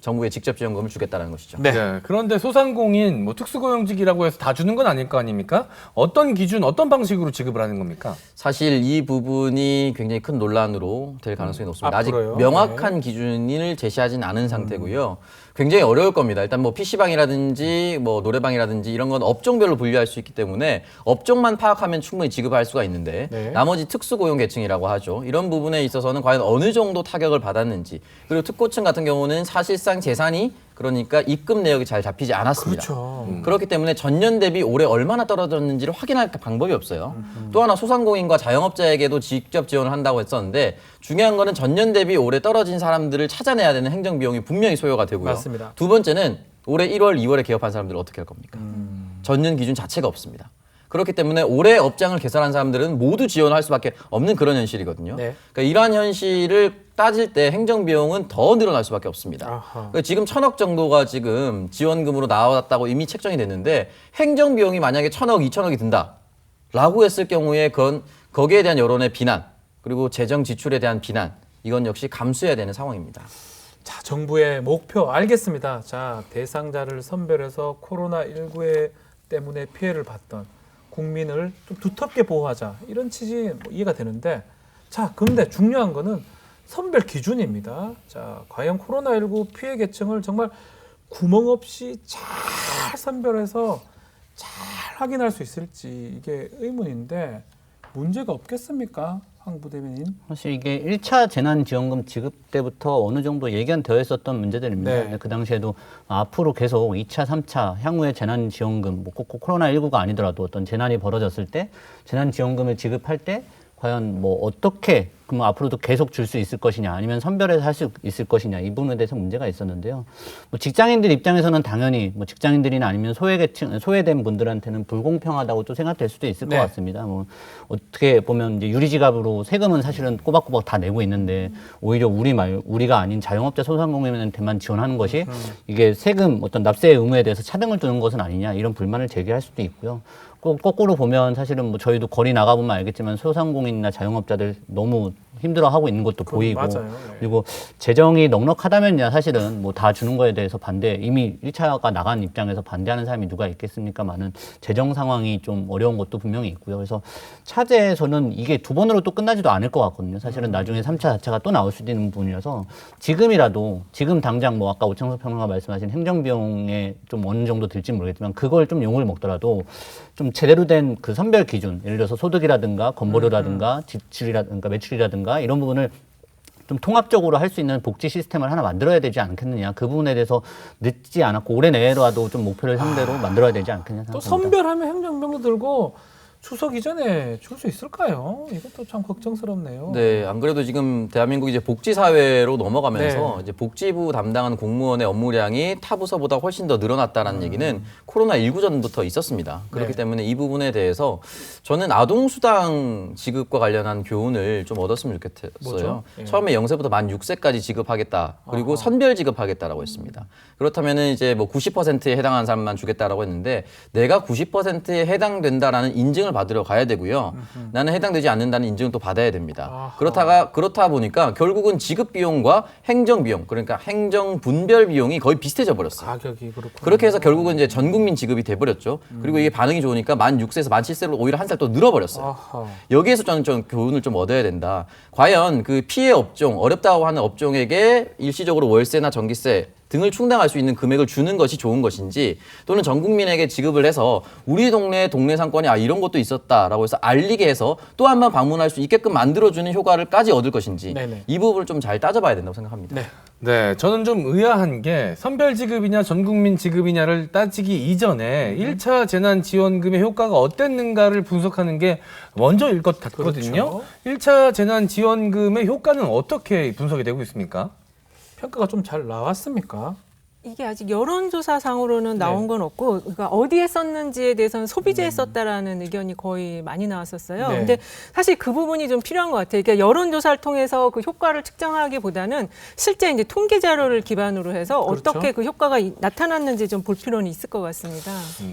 정부의 직접 지원금을 주겠다는 것이죠. 네. 네, 그런데 소상공인 뭐 특수고용직이라고 해서 다 주는 건 아닐 거 아닙니까? 어떤 기준, 어떤 방식으로 지급을 하는 겁니까? 사실 이 부분이 굉장히 큰 논란으로 될 가능성이 높습니다. 아직 앞으로요? 명확한 기준을 제시하진 않은 상태고요. 굉장히 어려울 겁니다. 일단 뭐 PC방이라든지 뭐 노래방이라든지 이런 건 업종별로 분류할 수 있기 때문에 업종만 파악하면 충분히 지급할 수가 있는데 네. 나머지 특수고용 계층이라고 하죠. 이런 부분에 있어서는 과연 어느 정도 타격을 받았는지 그리고 특고층 같은 경우는 사실상 재산이 그러니까 입금 내역이 잘 잡히지 않았습니다. 그렇죠. 그렇기 때문에 전년 대비 올해 얼마나 떨어졌는지를 확인할 방법이 없어요. 또 하나 소상공인과 자영업자에게도 직접 지원을 한다고 했었는데 중요한 거는 전년 대비 올해 떨어진 사람들을 찾아내야 되는 행정 비용이 분명히 소요가 되고요. 맞습니다. 두 번째는 올해 1월, 2월에 개업한 사람들을 어떻게 할 겁니까? 전년 기준 자체가 없습니다. 그렇기 때문에 올해 업장을 개설한 사람들은 모두 지원할 수밖에 없는 그런 현실이거든요. 네. 그러니까 이러한 현실을 따질 때 행정 비용은 더 늘어날 수밖에 없습니다. 아하. 그러니까 지금 1,000억 정도가 지금 지원금으로 나왔다고 이미 책정이 됐는데 행정 비용이 만약에 1,000억, 2,000억이 든다라고 했을 경우에 그건 거기에 대한 여론의 비난 그리고 재정 지출에 대한 비난 이건 역시 감수해야 되는 상황입니다. 자, 정부의 목표 알겠습니다. 자, 대상자를 선별해서 코로나19 때문에 피해를 봤던 국민을 좀 두텁게 보호하자 이런 취지 뭐 이해가 되는데 자, 그런데 중요한 거는 선별 기준입니다. 자, 과연 코로나19 피해 계층을 정말 구멍 없이 잘 선별해서 잘 확인할 수 있을지 이게 의문인데 문제가 없겠습니까? 황 부대변인. 사실 이게 1차 재난지원금 지급 때부터 어느 정도 예견되어 있었던 문제들입니다. 네. 근데 그 당시에도 앞으로 계속 2차, 3차 향후에 재난지원금, 뭐 꼭 코로나19가 아니더라도 어떤 재난이 벌어졌을 때 재난지원금을 지급할 때 과연 뭐 어떻게 그럼 앞으로도 계속 줄 수 있을 것이냐 아니면 선별해서 할 수 있을 것이냐 이 부분에 대해서 문제가 있었는데요. 뭐 직장인들 입장에서는 당연히 뭐 직장인들이나 아니면 소외계층 소외된 분들한테는 불공평하다고 또 생각될 수도 있을 네. 것 같습니다. 뭐 어떻게 보면 이제 유리지갑으로 세금은 사실은 꼬박꼬박 다 내고 있는데 오히려 우리가 아닌 자영업자 소상공인한테만 지원하는 것이 이게 세금 어떤 납세 의무에 대해서 차등을 두는 것은 아니냐 이런 불만을 제기할 수도 있고요. 꼭 거꾸로 보면 사실은 뭐 저희도 거리 나가보면 알겠지만 소상공인이나 자영업자들 너무 힘들어하고 있는 것도 보이고 맞아요. 네. 그리고 재정이 넉넉하다면야 사실은 뭐 다 주는 거에 대해서 반대 이미 1차가 나간 입장에서 반대하는 사람이 누가 있겠습니까만은 재정 상황이 좀 어려운 것도 분명히 있고요. 그래서 차제에서는 이게 두 번으로 또 끝나지도 않을 것 같거든요. 사실은 나중에 3차, 4차가 또 나올 수도 있는 부분이라서 지금이라도 지금 당장 뭐 아까 오창석 평론가 말씀하신 행정비용에 좀 어느 정도 들지 모르겠지만 그걸 좀 용을 먹더라도 좀 제대로 된 그 선별 기준 예를 들어서 소득이라든가 건보료라든가 지출이라든가 매출이라든가 이런 부분을 좀 통합적으로 할 수 있는 복지 시스템을 하나 만들어야 되지 않겠느냐. 그 부분에 대해서 늦지 않았고 올해 내로라도 좀 목표를 상대로 만들어야 되지 않겠냐 또 생각합니다. 선별하면 행정병도 들고 추석 이전에 줄 수 있을까요? 이것도 참 걱정스럽네요. 네, 안 그래도 지금 대한민국이 이제 복지 사회로 넘어가면서 네. 이제 복지부 담당하는 공무원의 업무량이 타 부서보다 훨씬 더 늘어났다는 얘기는 코로나19 전부터 있었습니다. 그렇기 네. 때문에 이 부분에 대해서 저는 아동수당 지급과 관련한 교훈을 좀 얻었으면 좋겠어요. 뭐죠? 예. 처음에 0세부터 만 6세까지 지급하겠다. 그리고 아하. 선별 지급하겠다라고 했습니다. 그렇다면은 이제 뭐 90%에 해당하는 사람만 주겠다라고 했는데 내가 90%에 해당된다라는 인증을 받으러 가야 되고요. 나는 해당되지 않는다는 인증을 또 받아야 됩니다. 아하. 그렇다 보니까 결국은 지급 비용과 행정 비용, 그러니까 행정 분별 비용이 거의 비슷해져 버렸어요. 가격이 그렇군요. 그렇게 해서 결국은 이제 전 국민 지급이 돼 버렸죠. 그리고 이게 반응이 좋으니까 만 6세에서 만 7세로 오히려 한 살 또 늘어 버렸어요. 아하. 여기에서 저는 좀 교훈을 좀 얻어야 된다. 과연 그 피해 업종, 어렵다고 하는 업종에게 일시적으로 월세나 전기세 등을 충당할 수 있는 금액을 주는 것이 좋은 것인지 또는 전 국민에게 지급을 해서 우리 동네 상권에 이런 것도 있었다라고 해서 알리게 해서 또 한 번 방문할 수 있게끔 만들어주는 효과를까지 얻을 것인지 네네. 이 부분을 좀 잘 따져봐야 된다고 생각합니다. 네. 네, 저는 좀 의아한 게 선별 지급이냐 전국민 지급이냐를 따지기 이전에 1차 재난지원금의 효과가 어땠는가를 분석하는 게 먼저일 것 같거든요. 그렇죠. 1차 재난지원금의 효과는 어떻게 분석이 되고 있습니까? 평가가 좀 잘 나왔습니까? 이게 아직 여론조사상으로는 나온 네. 건 없고, 그러니까 어디에 썼는지에 대해서는 소비재에 썼다라는 의견이 거의 많이 나왔었어요. 네. 근데 사실 그 부분이 좀 필요한 것 같아요. 그러니까 여론조사를 통해서 그 효과를 측정하기보다는 실제 이제 통계 자료를 기반으로 해서 그렇죠. 어떻게 그 효과가 나타났는지 좀 볼 필요는 있을 것 같습니다.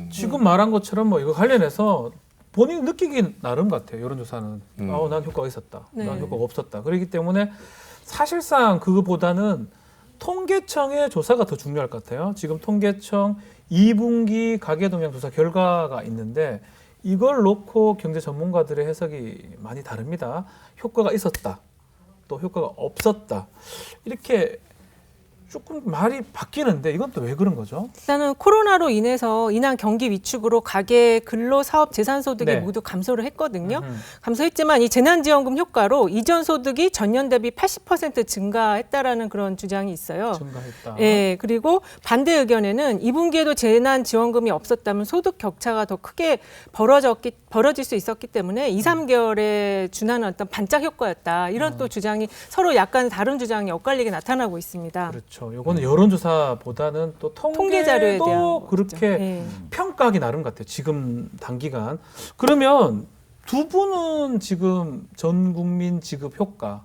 지금 말한 것처럼 뭐 이거 관련해서 본인이 느끼기 나름 같아요. 여론조사는. 난 효과가 있었다. 네. 난 효과가 없었다. 그렇기 때문에 사실상 그거보다는 통계청의 조사가 더 중요할 것 같아요. 지금 통계청 2분기 가계동향 조사 결과가 있는데 이걸 놓고 경제 전문가들의 해석이 많이 다릅니다. 효과가 있었다. 또 효과가 없었다. 이렇게 조금 말이 바뀌는데 이건 또 왜 그런 거죠? 일단은 코로나로 인해서 인한 경기 위축으로 가계, 근로, 사업, 재산소득이 네. 모두 감소를 했거든요. 감소했지만 이 재난지원금 효과로 이전 소득이 전년 대비 80% 증가했다라는 그런 주장이 있어요. 증가했다. 예, 그리고 반대 의견에는 2분기에도 재난지원금이 없었다면 소득 격차가 더 크게 벌어질 수 있었기 때문에 2, 3개월에 준하는 어떤 반짝 효과였다. 이런 또 주장이 서로 약간 다른 주장이 엇갈리게 나타나고 있습니다. 그렇죠. 요거는 여론조사보다는 또 통계 자료에 대한 통계도 거죠. 그렇게 예. 평가하기 나름 같아요. 지금 단기간. 그러면 두 분은 지금 전 국민 지급 효과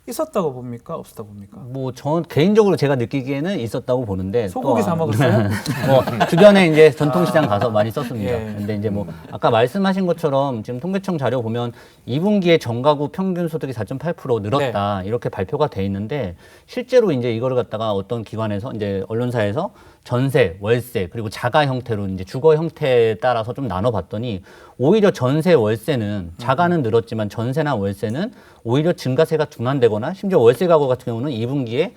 있었다고 봅니까? 없었다고 봅니까? 뭐 저 개인적으로 제가 느끼기에는 있었다고 보는데 소고기 또 사 먹었어요? 뭐 주변에 이제 전통시장 가서 많이 썼습니다. 예. 근데 이제 뭐 아까 말씀하신 것처럼 지금 통계청 자료 보면 2분기에 전가구 평균 소득이 4.8% 늘었다 이렇게 발표가 돼 있는데 실제로 이제 이거를 갖다가 어떤 기관에서 이제 언론사에서 전세, 월세 그리고 자가 형태로 이제 주거 형태에 따라서 좀 나눠봤더니 오히려 전세, 월세는 자가는 늘었지만 전세나 월세는 오히려 증가세가 둔화되거나 심지어 월세 가구 같은 경우는 2분기에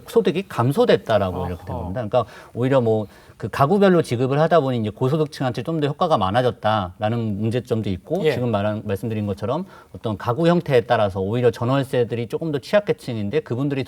소득이 감소됐다라고 이렇게 된 겁니다. 그러니까 오히려 뭐 그 가구별로 지급을 하다 보니 이제 고소득층한테 좀 더 효과가 많아졌다라는 문제점도 있고 예. 지금 말씀드린 것처럼 어떤 가구 형태에 따라서 오히려 전월세들이 조금 더 취약계층인데 그분들은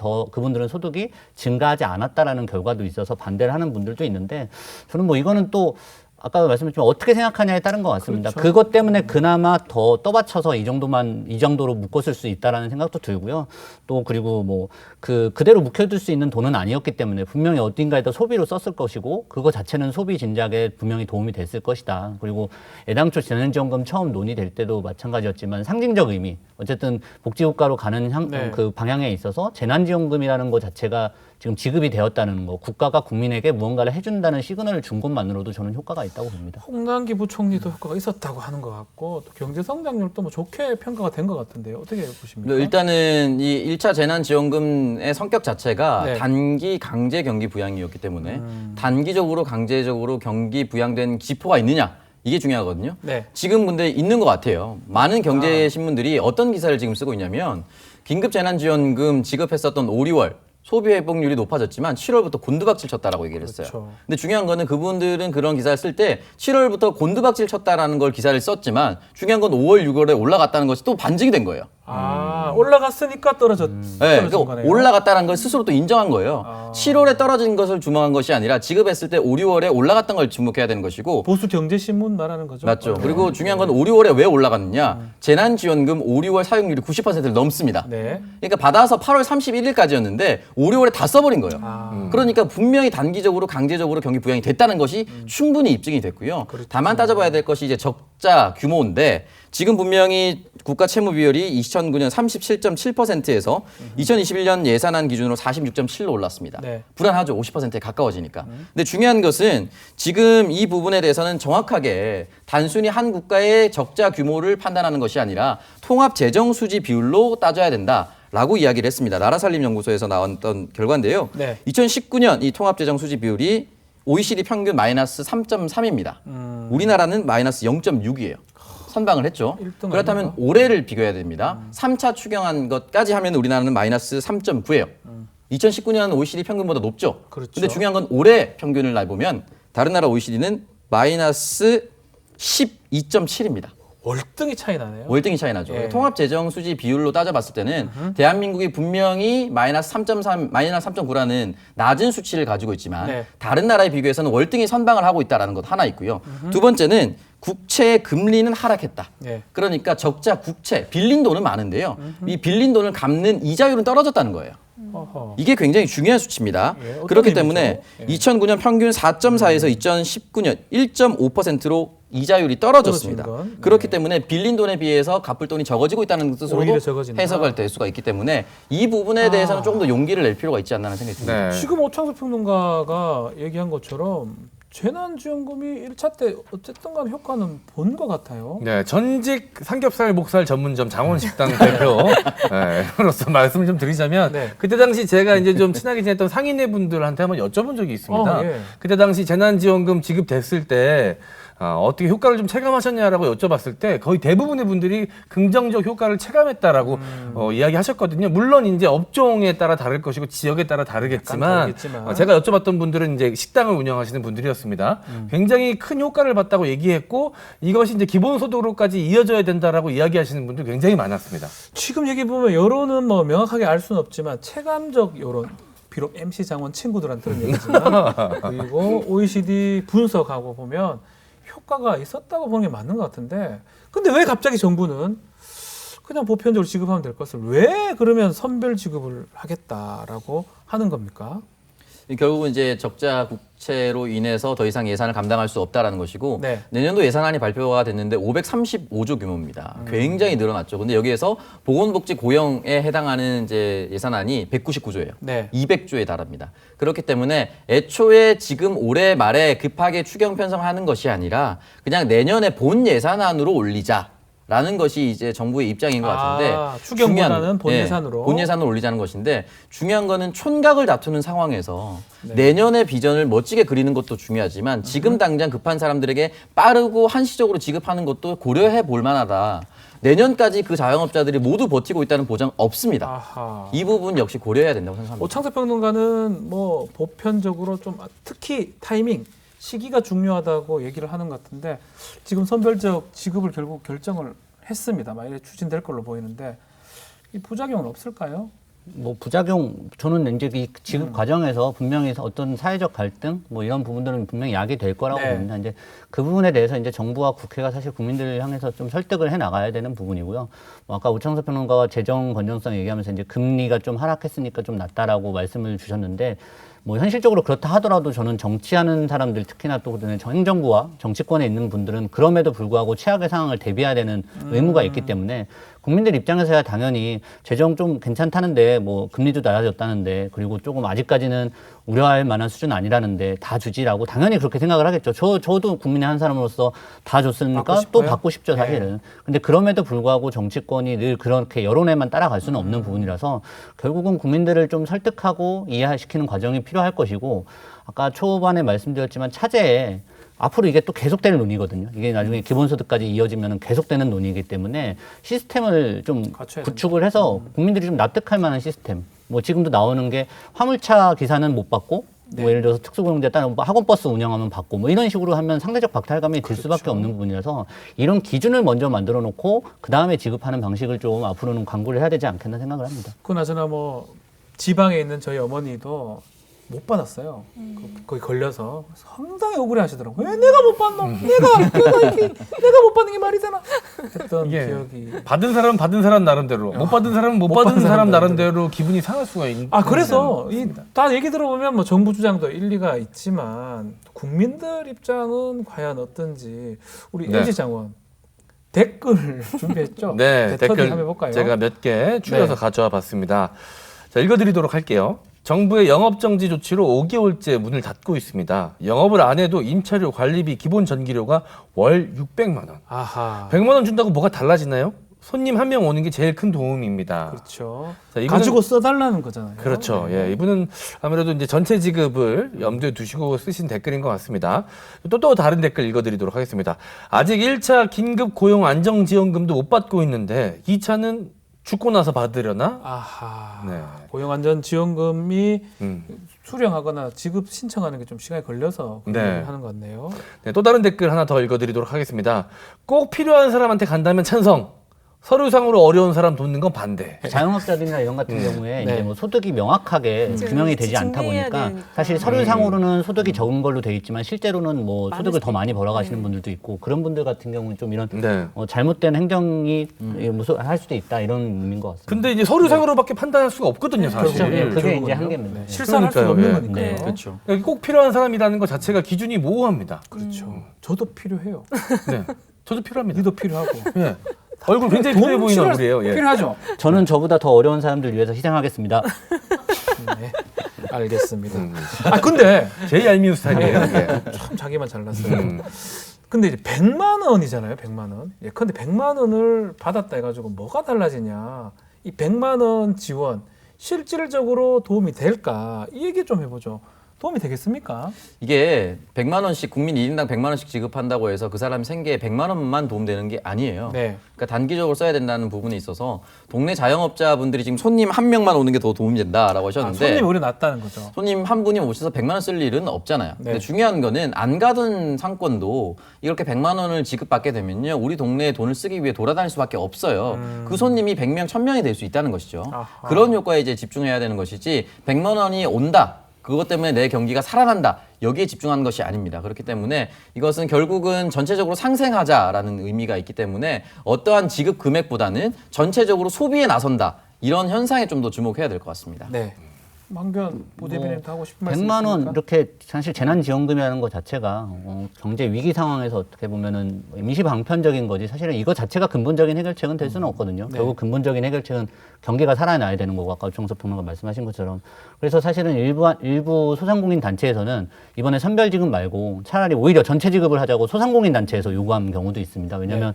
소득이 증가하지 않았다라는 결과도 있어서 반대를 하는 분들도 있는데 저는 뭐 이거는 또 아까 말씀드렸지만 어떻게 생각하냐에 따른 것 같습니다. 그렇죠. 그것 때문에 그나마 더 떠받쳐서 이 정도로 묶었을 수 있다라는 생각도 들고요. 또 그리고 뭐 그대로 묵혀둘 수 있는 돈은 아니었기 때문에 분명히 어딘가에다 소비로 썼을 것이고 그거 자체는 소비 진작에 분명히 도움이 됐을 것이다. 그리고 애당초 재난지원금 처음 논의될 때도 마찬가지였지만 상징적 의미 어쨌든 복지국가로 가는 네. 그 방향에 있어서 재난지원금이라는 것 자체가 지금 지급이 되었다는 거, 국가가 국민에게 무언가를 해준다는 시그널을 준 것만으로도 저는 효과가 있다고 봅니다. 홍남기 부총리도 효과가 있었다고 하는 것 같고 또 경제 성장률도 뭐 좋게 평가가 된 것 같은데요. 어떻게 보십니까? 일단은 이 1차 재난지원금의 성격 자체가 네. 단기 강제 경기 부양이었기 때문에 단기적으로 강제적으로 경기 부양된 지표가 있느냐 이게 중요하거든요. 네. 지금 근데 있는 것 같아요. 많은 경제 신문들이 어떤 기사를 지금 쓰고 있냐면 긴급 재난지원금 지급했었던 5, 6월 소비 회복률이 높아졌지만 7월부터 곤두박질 쳤다라고 얘기를 했어요. 그렇죠. 근데 중요한 거는 그분들은 그런 기사를 쓸 때 7월부터 곤두박질 쳤다라는 걸 기사를 썼지만 중요한 건 5월, 6월에 올라갔다는 것이 또 반증이 된 거예요. 올라갔으니까 떨어진 네, 그러니까 거네요. 올라갔다는 걸 스스로 또 인정한 거예요. 7월에 떨어진 것을 주목한 것이 아니라 지급했을 때 5, 6월에 올라갔던 걸 주목해야 되는 것이고 보수 경제신문 말하는 거죠. 맞죠. 네. 그리고 중요한 건 5, 6월에 왜 올라갔느냐. 재난지원금 5, 6월 사용률이 90%를 넘습니다. 네. 그러니까 받아서 8월 31일까지였는데 5, 6월에 다 써버린 거예요. 그러니까 분명히 단기적으로 강제적으로 경기 부양이 됐다는 것이 충분히 입증이 됐고요. 다만 따져봐야 될 것이 이제 적자 규모인데 지금 분명히 국가 채무 비율이 2009년 37.7%에서 2021년 예산안 기준으로 46.7로 올랐습니다. 네. 불안하죠. 50%에 가까워지니까. 근데 중요한 것은 지금 이 부분에 대해서는 정확하게 단순히 한 국가의 적자 규모를 판단하는 것이 아니라 통합 재정 수지 비율로 따져야 된다라고 이야기를 했습니다. 나라살림연구소에서 나왔던 결과인데요. 네. 2019년 이 통합 재정 수지 비율이 OECD 평균 마이너스 3.3입니다. 우리나라는 마이너스 0.6이에요. 선방을 했죠. 1등 그렇다면 아닌가? 올해를 비교해야 됩니다. 3차 추경한 것까지 하면 우리나라는 마이너스 3.9예요. 2019년 OECD 평균보다 높죠. 그렇죠. 근데 중요한 건 올해 평균을 보면 다른 나라 OECD는 마이너스 12.7입니다. 월등히 차이 나네요. 월등히 차이 나죠. 예. 통합 재정 수지 비율로 따져봤을 때는 대한민국이 분명히 마이너스 3.3, 마이너스 3.9라는 낮은 수치를 가지고 있지만 네. 다른 나라에 비교해서는 월등히 선방을 하고 있다는 것 하나 있고요. 두 번째는 국채의 금리는 하락했다. 예. 그러니까 적자 국채, 빌린 돈은 많은데요. 이 빌린 돈을 갚는 이자율은 떨어졌다는 거예요. 어허. 이게 굉장히 중요한 수치입니다. 예, 어떤 그렇기 의미죠? 때문에 예. 2009년 평균 4.4에서 2019년 1.5%로 이자율이 떨어졌습니다. 떨어진 건, 그렇기 때문에 빌린 돈에 비해서 갚을 돈이 적어지고 있다는 오히려 뜻으로도 적어진다. 해석을 될 수가 있기 때문에 이 부분에 대해서는 조금 더 용기를 낼 필요가 있지 않나 하는 생각이 듭니다. 네. 지금 오창석 평론가가 얘기한 것처럼 재난지원금이 1차 때 어쨌든 간 효과는 본 것 같아요. 네, 전직 삼겹살 목살 전문점 장원식당 대표로서 말씀을 좀 드리자면 네. 그때 당시 제가 이제 좀 친하게 지냈던 상인회 분들한테 한번 여쭤본 적이 있습니다. 예. 그때 당시 재난지원금 지급됐을 때 어떻게 효과를 좀 체감하셨냐라고 여쭤봤을 때 거의 대부분의 분들이 긍정적 효과를 체감했다라고 이야기하셨거든요. 물론 이제 업종에 따라 다를 것이고 지역에 따라 다르겠지만, 다르겠지만. 제가 여쭤봤던 분들은 이제 식당을 운영하시는 분들이었습니다. 굉장히 큰 효과를 봤다고 얘기했고 이것이 이제 기본소득으로까지 이어져야 된다라고 이야기하시는 분들 굉장히 많았습니다. 지금 얘기 보면 여론은 뭐 명확하게 알 수는 없지만 체감적 여론, 비록 MC 장원 친구들한테는 얘기지만 그리고 OECD 분석하고 보면 효과가 있었다고 보는 게 맞는 것 같은데 근데 왜 갑자기 정부는 그냥 보편적으로 지급하면 될 것을 왜 그러면 선별 지급을 하겠다라고 하는 겁니까? 결국은 이제 적자 국채로 인해서 더 이상 예산을 감당할 수 없다라는 것이고 네. 내년도 예산안이 발표가 됐는데 535조 규모입니다. 굉장히 늘어났죠. 근데 여기에서 보건복지 고용에 해당하는 이제 예산안이 199조예요. 네. 200조에 달합니다. 그렇기 때문에 애초에 지금 올해 말에 급하게 추경 편성하는 것이 아니라 그냥 내년에 본 예산안으로 올리자. 라는 것이 이제 정부의 입장인 것 같은데 추경보다는 본 예산으로. 본 예산으로 올리자는 것인데 중요한 거는 촌각을 다투는 상황에서 내년의 비전을 멋지게 그리는 것도 중요하지만 지금 당장 급한 사람들에게 빠르고 한시적으로 지급하는 것도 고려해 볼 만하다. 내년까지 그 자영업자들이 모두 버티고 있다는 보장 없습니다. 아하. 이 부분 역시 고려해야 된다고 생각합니다. 오창석 평론가는 뭐 보편적으로 좀 특히 타이밍 시기가 중요하다고 얘기를 하는 것 같은데 지금 선별적 지급을 결국 결정을 했습니다. 만약에 추진될 걸로 보이는데 이 부작용은 없을까요? 뭐 부작용 저는 이제 이 지급 과정에서 분명히 어떤 사회적 갈등 뭐 이런 부분들은 분명히 야기될 거라고 네. 봅니다. 이제 그 부분에 대해서 이제 정부와 국회가 사실 국민들을 향해서 좀 설득을 해 나가야 되는 부분이고요. 뭐 아까 오창석 평론가가 재정 건전성 얘기하면서 이제 금리가 좀 하락했으니까 좀 낫다라고 말씀을 주셨는데 뭐 현실적으로 그렇다 하더라도 저는 정치하는 사람들 특히나 또 행정부와 정치권에 있는 분들은 그럼에도 불구하고 최악의 상황을 대비해야 되는 의무가 있기 때문에 국민들 입장에서야 당연히 재정 좀 괜찮다는데 뭐 금리도 낮아졌다는데 그리고 조금 아직까지는 우려할 만한 수준 아니라는데 다 주지라고 당연히 그렇게 생각을 하겠죠. 저도 국민의 한 사람으로서 다 줬으니까 받고 또 싶어요? 받고 싶죠, 사실은. 근데 그럼에도 불구하고 정치권이 늘 그렇게 여론에만 따라갈 수는 없는 부분이라서 결국은 국민들을 좀 설득하고 이해시키는 과정이 필요할 것이고 아까 초반에 말씀드렸지만 차제에 앞으로 이게 또 계속될 논의거든요. 이게 나중에 기본소득까지 이어지면 계속되는 논의이기 때문에 시스템을 좀 갖춰야 구축을 해서 국민들이 좀 납득할 만한 시스템. 뭐 지금도 나오는 게 화물차 기사는 못 받고 뭐 예를 들어서 특수고용제 따른 학원버스 운영하면 받고 뭐 이런 식으로 하면 상대적 박탈감이 들 수밖에 없는 부분이라서 이런 기준을 먼저 만들어 놓고 그 다음에 지급하는 방식을 좀 앞으로는 강구를 해야 되지 않겠나 생각을 합니다. 그나저나 뭐 지방에 있는 저희 어머니도 못 받았어요. 거기 걸려서 상당히 억울해하시더라고요. 왜 내가 못 받노? 내가 못 받는 게 말이 되나? 했던 이게 기억이. 받은 사람은 받은 사람 나름대로, 못 받은 사람은 못 받은 사람 나름대로 기분이 상할 수가 있는. 그래서 다 얘기 들어보면 뭐 정부 주장도 일리가 있지만 국민들 입장은 과연 어떤지 우리 네. LG 장원 댓글 준비했죠? 네, 댓글 댓글 한번 해볼까요? 제가 몇 개 추려서 네. 가져와 봤습니다. 자, 읽어드리도록 할게요. 정부의 영업정지 조치로 5개월째 문을 닫고 있습니다. 영업을 안 해도 임차료, 관리비, 기본 전기료가 월 600만 원. 아하. 100만 원 준다고 뭐가 달라지나요? 손님 한 명 오는 게 제일 큰 도움입니다. 그렇죠. 자, 이분은- 가지고 써달라는 거잖아요. 그렇죠. 네. 예, 이분은 아무래도 이제 전체 지급을 염두에 두시고 쓰신 댓글인 것 같습니다. 또 다른 댓글 읽어드리도록 하겠습니다. 아직 1차 긴급 고용 안정지원금도 못 받고 있는데 2차는 죽고 나서 받으려나? 아하. 네. 고용안전지원금이 음. 수령하거나 지급 신청하는 게 좀 시간이 걸려서 그런 네. 얘기를 하는 것 같네요. 네, 또 다른 댓글 하나 더 읽어드리도록 하겠습니다. 꼭 필요한 사람한테 간다면 찬성. 서류상으로 어려운 사람 돕는 건 반대. 자영업자들이나 이런 같은 경우에 네. 이제 뭐 소득이 명확하게 규명이 되지 않다 증명해야 보니까 되니까. 사실 서류상으로는 소득이 적은 걸로 돼 있지만 실제로는 뭐 소득을 더 많이 벌어가시는 분들도 있고 그런 분들 같은 경우는 좀 이런 네. 잘못된 행정이 할 수도 있다 이런 의미인 것 같습니다. 근데 이제 서류상으로밖에 판단할 수가 없거든요, 사실. 그렇죠. 예, 그게 결국은요. 이제 한계입니다. 실산할 수가 그러니까요. 없는 예. 거니까요. 네. 그렇죠. 그러니까 꼭 필요한 사람이라는 것 자체가 기준이 모호합니다. 그렇죠. 저도 필요해요. 네. 저도 필요합니다. 니도 필요하고. 예. 얼굴 굉장히 필요해 보이는 얼굴이에요. 예. 필요하죠. 저는 저보다 더 어려운 사람들 위해서 희생하겠습니다. 네. 알겠습니다. 음. 근데 제일 얄미운 스타일이에요. 예. 참 자기만 잘났어요. 음. 근데 이제 100만 원이잖아요. 100만 원. 예, 근데 100만 원을 받았다 해가지고 뭐가 달라지냐. 이 100만 원 지원 실질적으로 도움이 될까? 이 얘기 좀 해보죠. 도움이 되겠습니까? 이게 100만 원씩 국민 1인당 100만 원씩 지급한다고 해서 그 사람 생계에 100만 원만 도움되는 게 아니에요. 네. 그러니까 단기적으로 써야 된다는 부분에 있어서 동네 자영업자분들이 지금 손님 한 명만 오는 게 더 도움이 된다라고 하셨는데 손님이 오히려 낫다는 거죠. 손님 한 분이 오셔서 100만 원 쓸 일은 없잖아요. 네. 근데 중요한 거는 안 가던 상권도 이렇게 100만 원을 지급받게 되면요. 우리 동네에 돈을 쓰기 위해 돌아다닐 수밖에 없어요. 그 손님이 100명, 1000명이 될 수 있다는 것이죠. 아하. 그런 효과에 이제 집중해야 되는 것이지 100만 원이 온다. 그것 때문에 내 경기가 살아난다. 여기에 집중하는 것이 아닙니다. 그렇기 때문에 이것은 결국은 전체적으로 상생하자라는 의미가 있기 때문에 어떠한 지급 금액보다는 전체적으로 소비에 나선다. 이런 현상에 좀 더 주목해야 될 것 같습니다. 네. 황교안 부대변인도 하고 싶은 말씀 100만 원 있습니까? 이렇게 사실 재난지원금이라는 것 자체가 경제 위기 상황에서 어떻게 보면은 임시방편적인 거지 사실은 이거 자체가 근본적인 해결책은 될 수는 없거든요. 네. 결국 근본적인 해결책은 경기가 살아나야 되는 거고 아까 정석 평론가 말씀하신 것처럼 그래서 사실은 일부 소상공인 단체에서는 이번에 선별지급 말고 차라리 오히려 전체 지급을 하자고 소상공인 단체에서 요구한 경우도 있습니다. 왜냐하면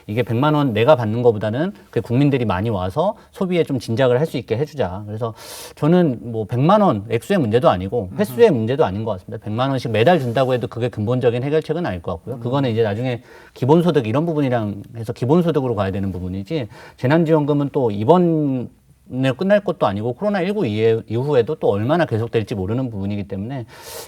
이게 100만 원 내가 받는 것보다는 그 국민들이 많이 와서 소비에 좀 진작을 할 수 있게 해주자. 그래서 저는 뭐 100만 원 액수의 문제도 아니고 횟수의 문제도 아닌 것 같습니다. 100만 원씩 매달 준다고 해도 그게 근본적인 해결책은 아닐 것 같고요. 그거는 이제 나중에 기본소득 이런 부분이랑 해서 기본소득으로 가야 되는 부분이지 재난지원금은 또 이번 네, 끝날 것도 아니고 코로나19 이후에도 또 얼마나 계속될지 모르는 부분이기 때문에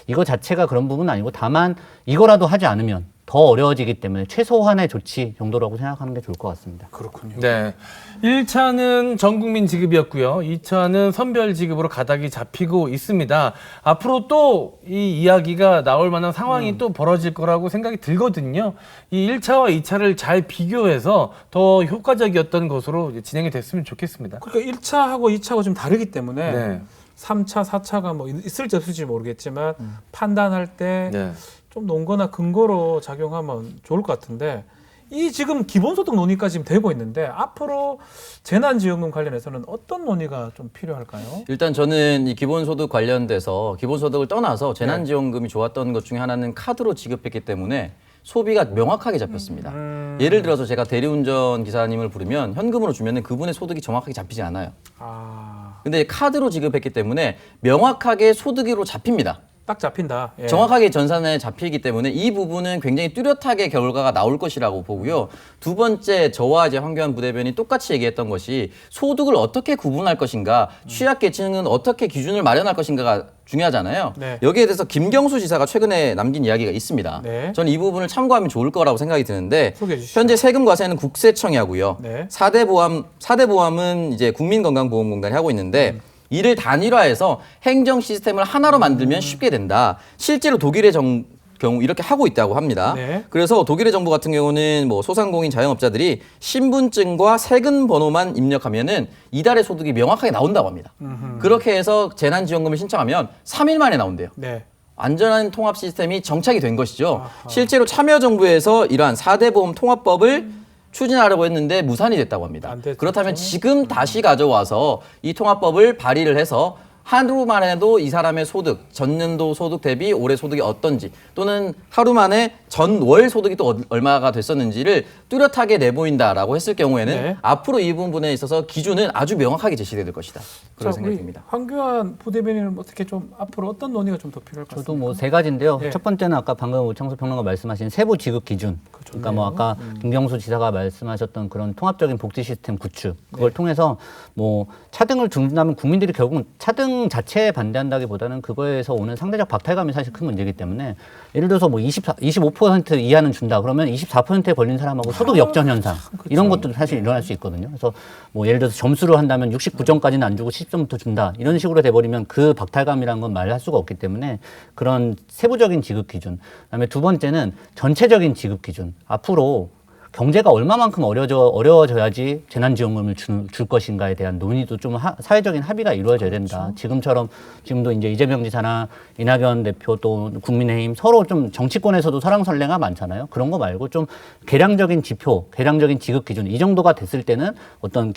이거 자체가 그런 부분은 아니고 다만 이거라도 하지 않으면 더 어려워지기 때문에 최소한의 조치 정도라고 생각하는 게 좋을 것 같습니다. 그렇군요. 네. 1차는 전국민 지급이었고요. 2차는 선별 지급으로 가닥이 잡히고 있습니다. 앞으로 또 이 이야기가 나올 만한 상황이 또 벌어질 거라고 생각이 들거든요. 이 1차와 2차를 잘 비교해서 더 효과적이었던 것으로 이제 진행이 됐으면 좋겠습니다. 그러니까 1차하고 2차가 좀 다르기 때문에 네. 3차, 4차가 뭐 있을지 없을지 모르겠지만 판단할 때 네. 좀 논거나 근거로 작용하면 좋을 것 같은데 이 지금 기본소득 논의가 지금 되고 있는데 앞으로 재난지원금 관련해서는 어떤 논의가 좀 필요할까요? 일단 저는 이 기본소득 관련돼서 기본소득을 떠나서 재난지원금이 좋았던 것 중에 하나는 카드로 지급했기 때문에 소비가 명확하게 잡혔습니다. 예를 들어서 제가 대리운전 기사님을 부르면 현금으로 주면은 그분의 소득이 정확하게 잡히지 않아요. 아, 근데 카드로 지급했기 때문에 명확하게 소득으로 잡힙니다. 딱 잡힌다. 예. 정확하게 전산에 잡히기 때문에 이 부분은 굉장히 뚜렷하게 결과가 나올 것이라고 보고요. 두 번째, 저와 이제 황교안 부대변인이 똑같이 얘기했던 것이 소득을 어떻게 구분할 것인가, 취약계층은 어떻게 기준을 마련할 것인가가 중요하잖아요. 네. 여기에 대해서 김경수 지사가 최근에 남긴 이야기가 있습니다. 네. 저는 이 부분을 참고하면 좋을 거라고 생각이 드는데 소개해 주시죠. 현재 세금 과세는 국세청이 하고요. 네. 4대 보험은 이제 국민건강보험공단이 하고 있는데 이를 단일화해서 행정 시스템을 하나로 만들면 쉽게 된다. 실제로 독일의 경우 이렇게 하고 있다고 합니다. 네. 그래서 독일의 정부 같은 경우는 뭐 소상공인 자영업자들이 신분증과 세금 번호만 입력하면은 이달의 소득이 명확하게 나온다고 합니다. 그렇게 해서 재난지원금을 신청하면 3일 만에 나온대요. 네. 안전한 통합 시스템이 정착이 된 것이죠. 실제로 참여정부에서 이러한 4대 보험 통합법을 추진하려고 했는데 무산이 됐다고 합니다. 안 됐죠. 그렇다면 지금 다시 가져와서 이 통합법을 발의를 해서 하루 만에도 이 사람의 소득, 전년도 소득 대비 올해 소득이 어떤지 또는 하루 만에 전월 소득이 또 얼마가 됐었는지를 뚜렷하게 내보인다라고 했을 경우에는 네. 앞으로 이 부분에 있어서 기준은 아주 명확하게 제시될 것이다. 그런 자, 생각이 우리 듭니다. 황교안 부대변인은 어떻게 좀 앞으로 어떤 논의가 좀 더 필요할 것 저도 같습니까? 뭐 세 가지인데요. 예. 첫 번째는 아까 방금 우창수 평론가 말씀하신 세부 지급 기준. 그러니까 뭐 아까 김경수 지사가 말씀하셨던 그런 통합적인 복지 시스템 구축. 그걸 통해서 뭐 차등을 준다면 국민들이 결국은 차등 자체에 반대한다기보다는 그거에서 오는 상대적 박탈감이 사실 큰 문제이기 때문에 예를 들어서 뭐 25% 이하는 준다. 그러면 24%에 걸린 사람하고 소득 역전 현상 이런 것도 사실 일어날 수 있거든요. 그래서 뭐 예를 들어서 점수로 한다면 69점까지는 안 주고 10점부터 준다. 이런 식으로 돼버리면 그 박탈감이라는 건 말할 수가 없기 때문에 그런 세부적인 지급 기준. 그다음에 두 번째는 전체적인 지급 기준. 앞으로 경제가 얼마만큼 어려워져야지 재난지원금을 줄 것인가에 대한 논의도 좀 사회적인 합의가 이루어져야 된다. 지금도 이제 이재명 지사나 이낙연 대표 또 국민의힘 서로 좀 정치권에서도 설왕설래가 많잖아요. 그런 거 말고 좀 계량적인 지표, 계량적인 지급 기준 이 정도가 됐을 때는 어떤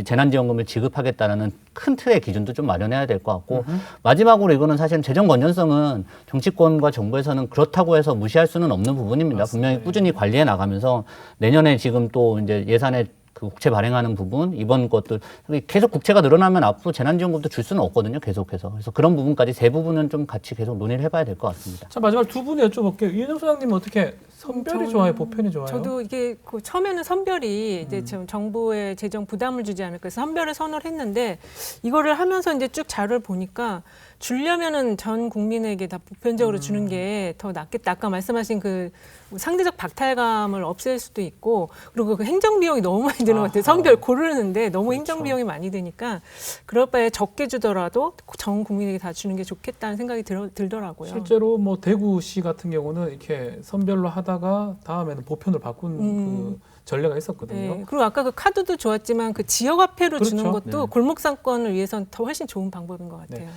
재난지원금을 지급하겠다라는 큰 틀의 기준도 좀 마련해야 될 것 같고 마지막으로 이거는 사실 재정 건전성은 정치권과 정부에서는 그렇다고 해서 무시할 수는 없는 부분입니다. 분명히 꾸준히 관리해 나가면서 내년에 지금 또 이제 예산에 그 국채 발행하는 부분, 이번 것들 계속 국채가 늘어나면 앞으로 재난지원금도 줄 수는 없거든요. 계속해서. 그래서 그런 부분까지 세 부분은 좀 같이 계속 논의를 해봐야 될 것 같습니다. 자, 마지막 두 분이 여쭤볼게요. 이은영 소장님은 어떻게 선별이 좋아요, 보편이 좋아요? 저도 이게 처음에는 선별이 이제 지금 정부의 재정 부담을 주지 않을까 해서 선별을 선호를 했는데 이거를 하면서 이제 쭉 자료를 보니까 주려면은 전 국민에게 다 보편적으로 주는 게 더 낫겠다. 아까 말씀하신 그 상대적 박탈감을 없앨 수도 있고 그리고 그 행정 비용이 너무 많이 드는 것 같아요. 선별 고르는데 너무 행정 비용이 많이 드니까 그럴 바에 적게 주더라도 전 국민에게 다 주는 게 좋겠다는 생각이 들더라고요. 실제로 뭐 대구시 같은 경우는 이렇게 선별로 하다가 다음에는 보편을 바꾼 그 전례가 있었거든요. 네. 그리고 아까 그 카드도 좋았지만 그 지역화폐로 그렇죠. 주는 것도 골목 상권을 위해서는 더 훨씬 좋은 방법인 것 같아요.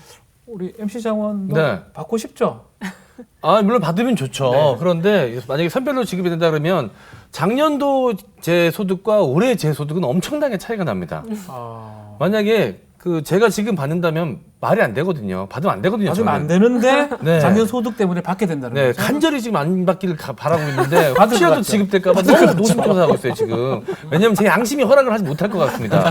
우리 MC 장원도 네. 받고 싶죠? 아, 물론 받으면 좋죠. 네. 그런데 만약에 선별로 지급이 된다 그러면 작년도 제 소득과 올해 제 소득은 엄청나게 차이가 납니다. 아, 만약에 제가 지금 받는다면 말이 안 되거든요. 받으면 안 되거든요. 받으면 안 저는. 되는데 네. 작년 소득 때문에 받게 된다는 네, 거죠? 간절히 지금 안 받기를 바라고 있는데 받을 것 혹시라도 같죠? 지급될까 봐 너무 노심초사하고 있어요, 지금. 왜냐면 제 양심이 허락을 하지 못할 것 같습니다.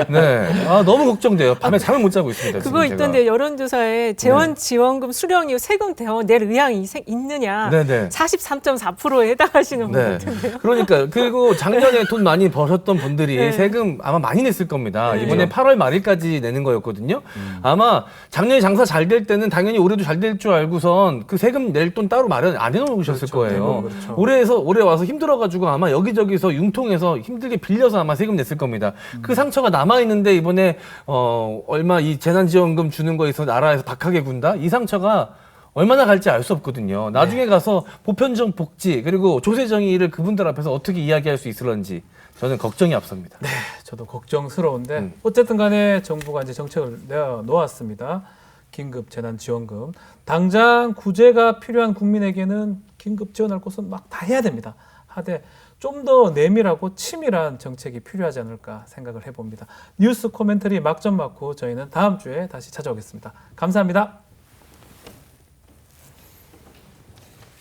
네. 아, 너무 걱정돼요. 밤에 잠을 못 자고 있습니다. 그거 지금 있던데 여론조사에 재원 지원금 수령 이후 세금 낼 의향이 있느냐 네네. 43.4%에 해당하시는 분 네. 같은데요. 그러니까 그리고 작년에 돈 많이 버셨던 분들이 네. 세금 아마 많이 냈을 겁니다. 네. 이번에 8월 말일까지 내는 거였거든요. 아마 작년에 장사 잘 될 때는 당연히 올해도 잘 될 줄 알고선 그 세금 낼 돈 따로 마련 안 해놓으셨을 그렇죠. 거예요. 그렇죠. 올해 와서 힘들어가지고 아마 여기저기서 융통해서 힘들게 빌려서 아마 세금 냈을 겁니다. 그 상처가 남아 있는데 이번에 얼마 이 재난지원금 주는 거에 있어서 나라에서 박하게 군다. 이 상처가 얼마나 갈지 알 수 없거든요. 나중에 가서 보편적 복지 그리고 조세정의를 그분들 앞에서 어떻게 이야기할 수 있을런지 저는 걱정이 앞섭니다. 저도 걱정스러운데 어쨌든 간에 정부가 이제 정책을 내어 놓았습니다. 긴급 재난지원금. 당장 구제가 필요한 국민에게는 긴급 지원할 곳은 막 다 해야 됩니다. 하되 좀 더 내밀하고 치밀한 정책이 필요하지 않을까 생각을 해봅니다. 뉴스 코멘터리 막점 맞고 저희는 다음 주에 다시 찾아오겠습니다. 감사합니다.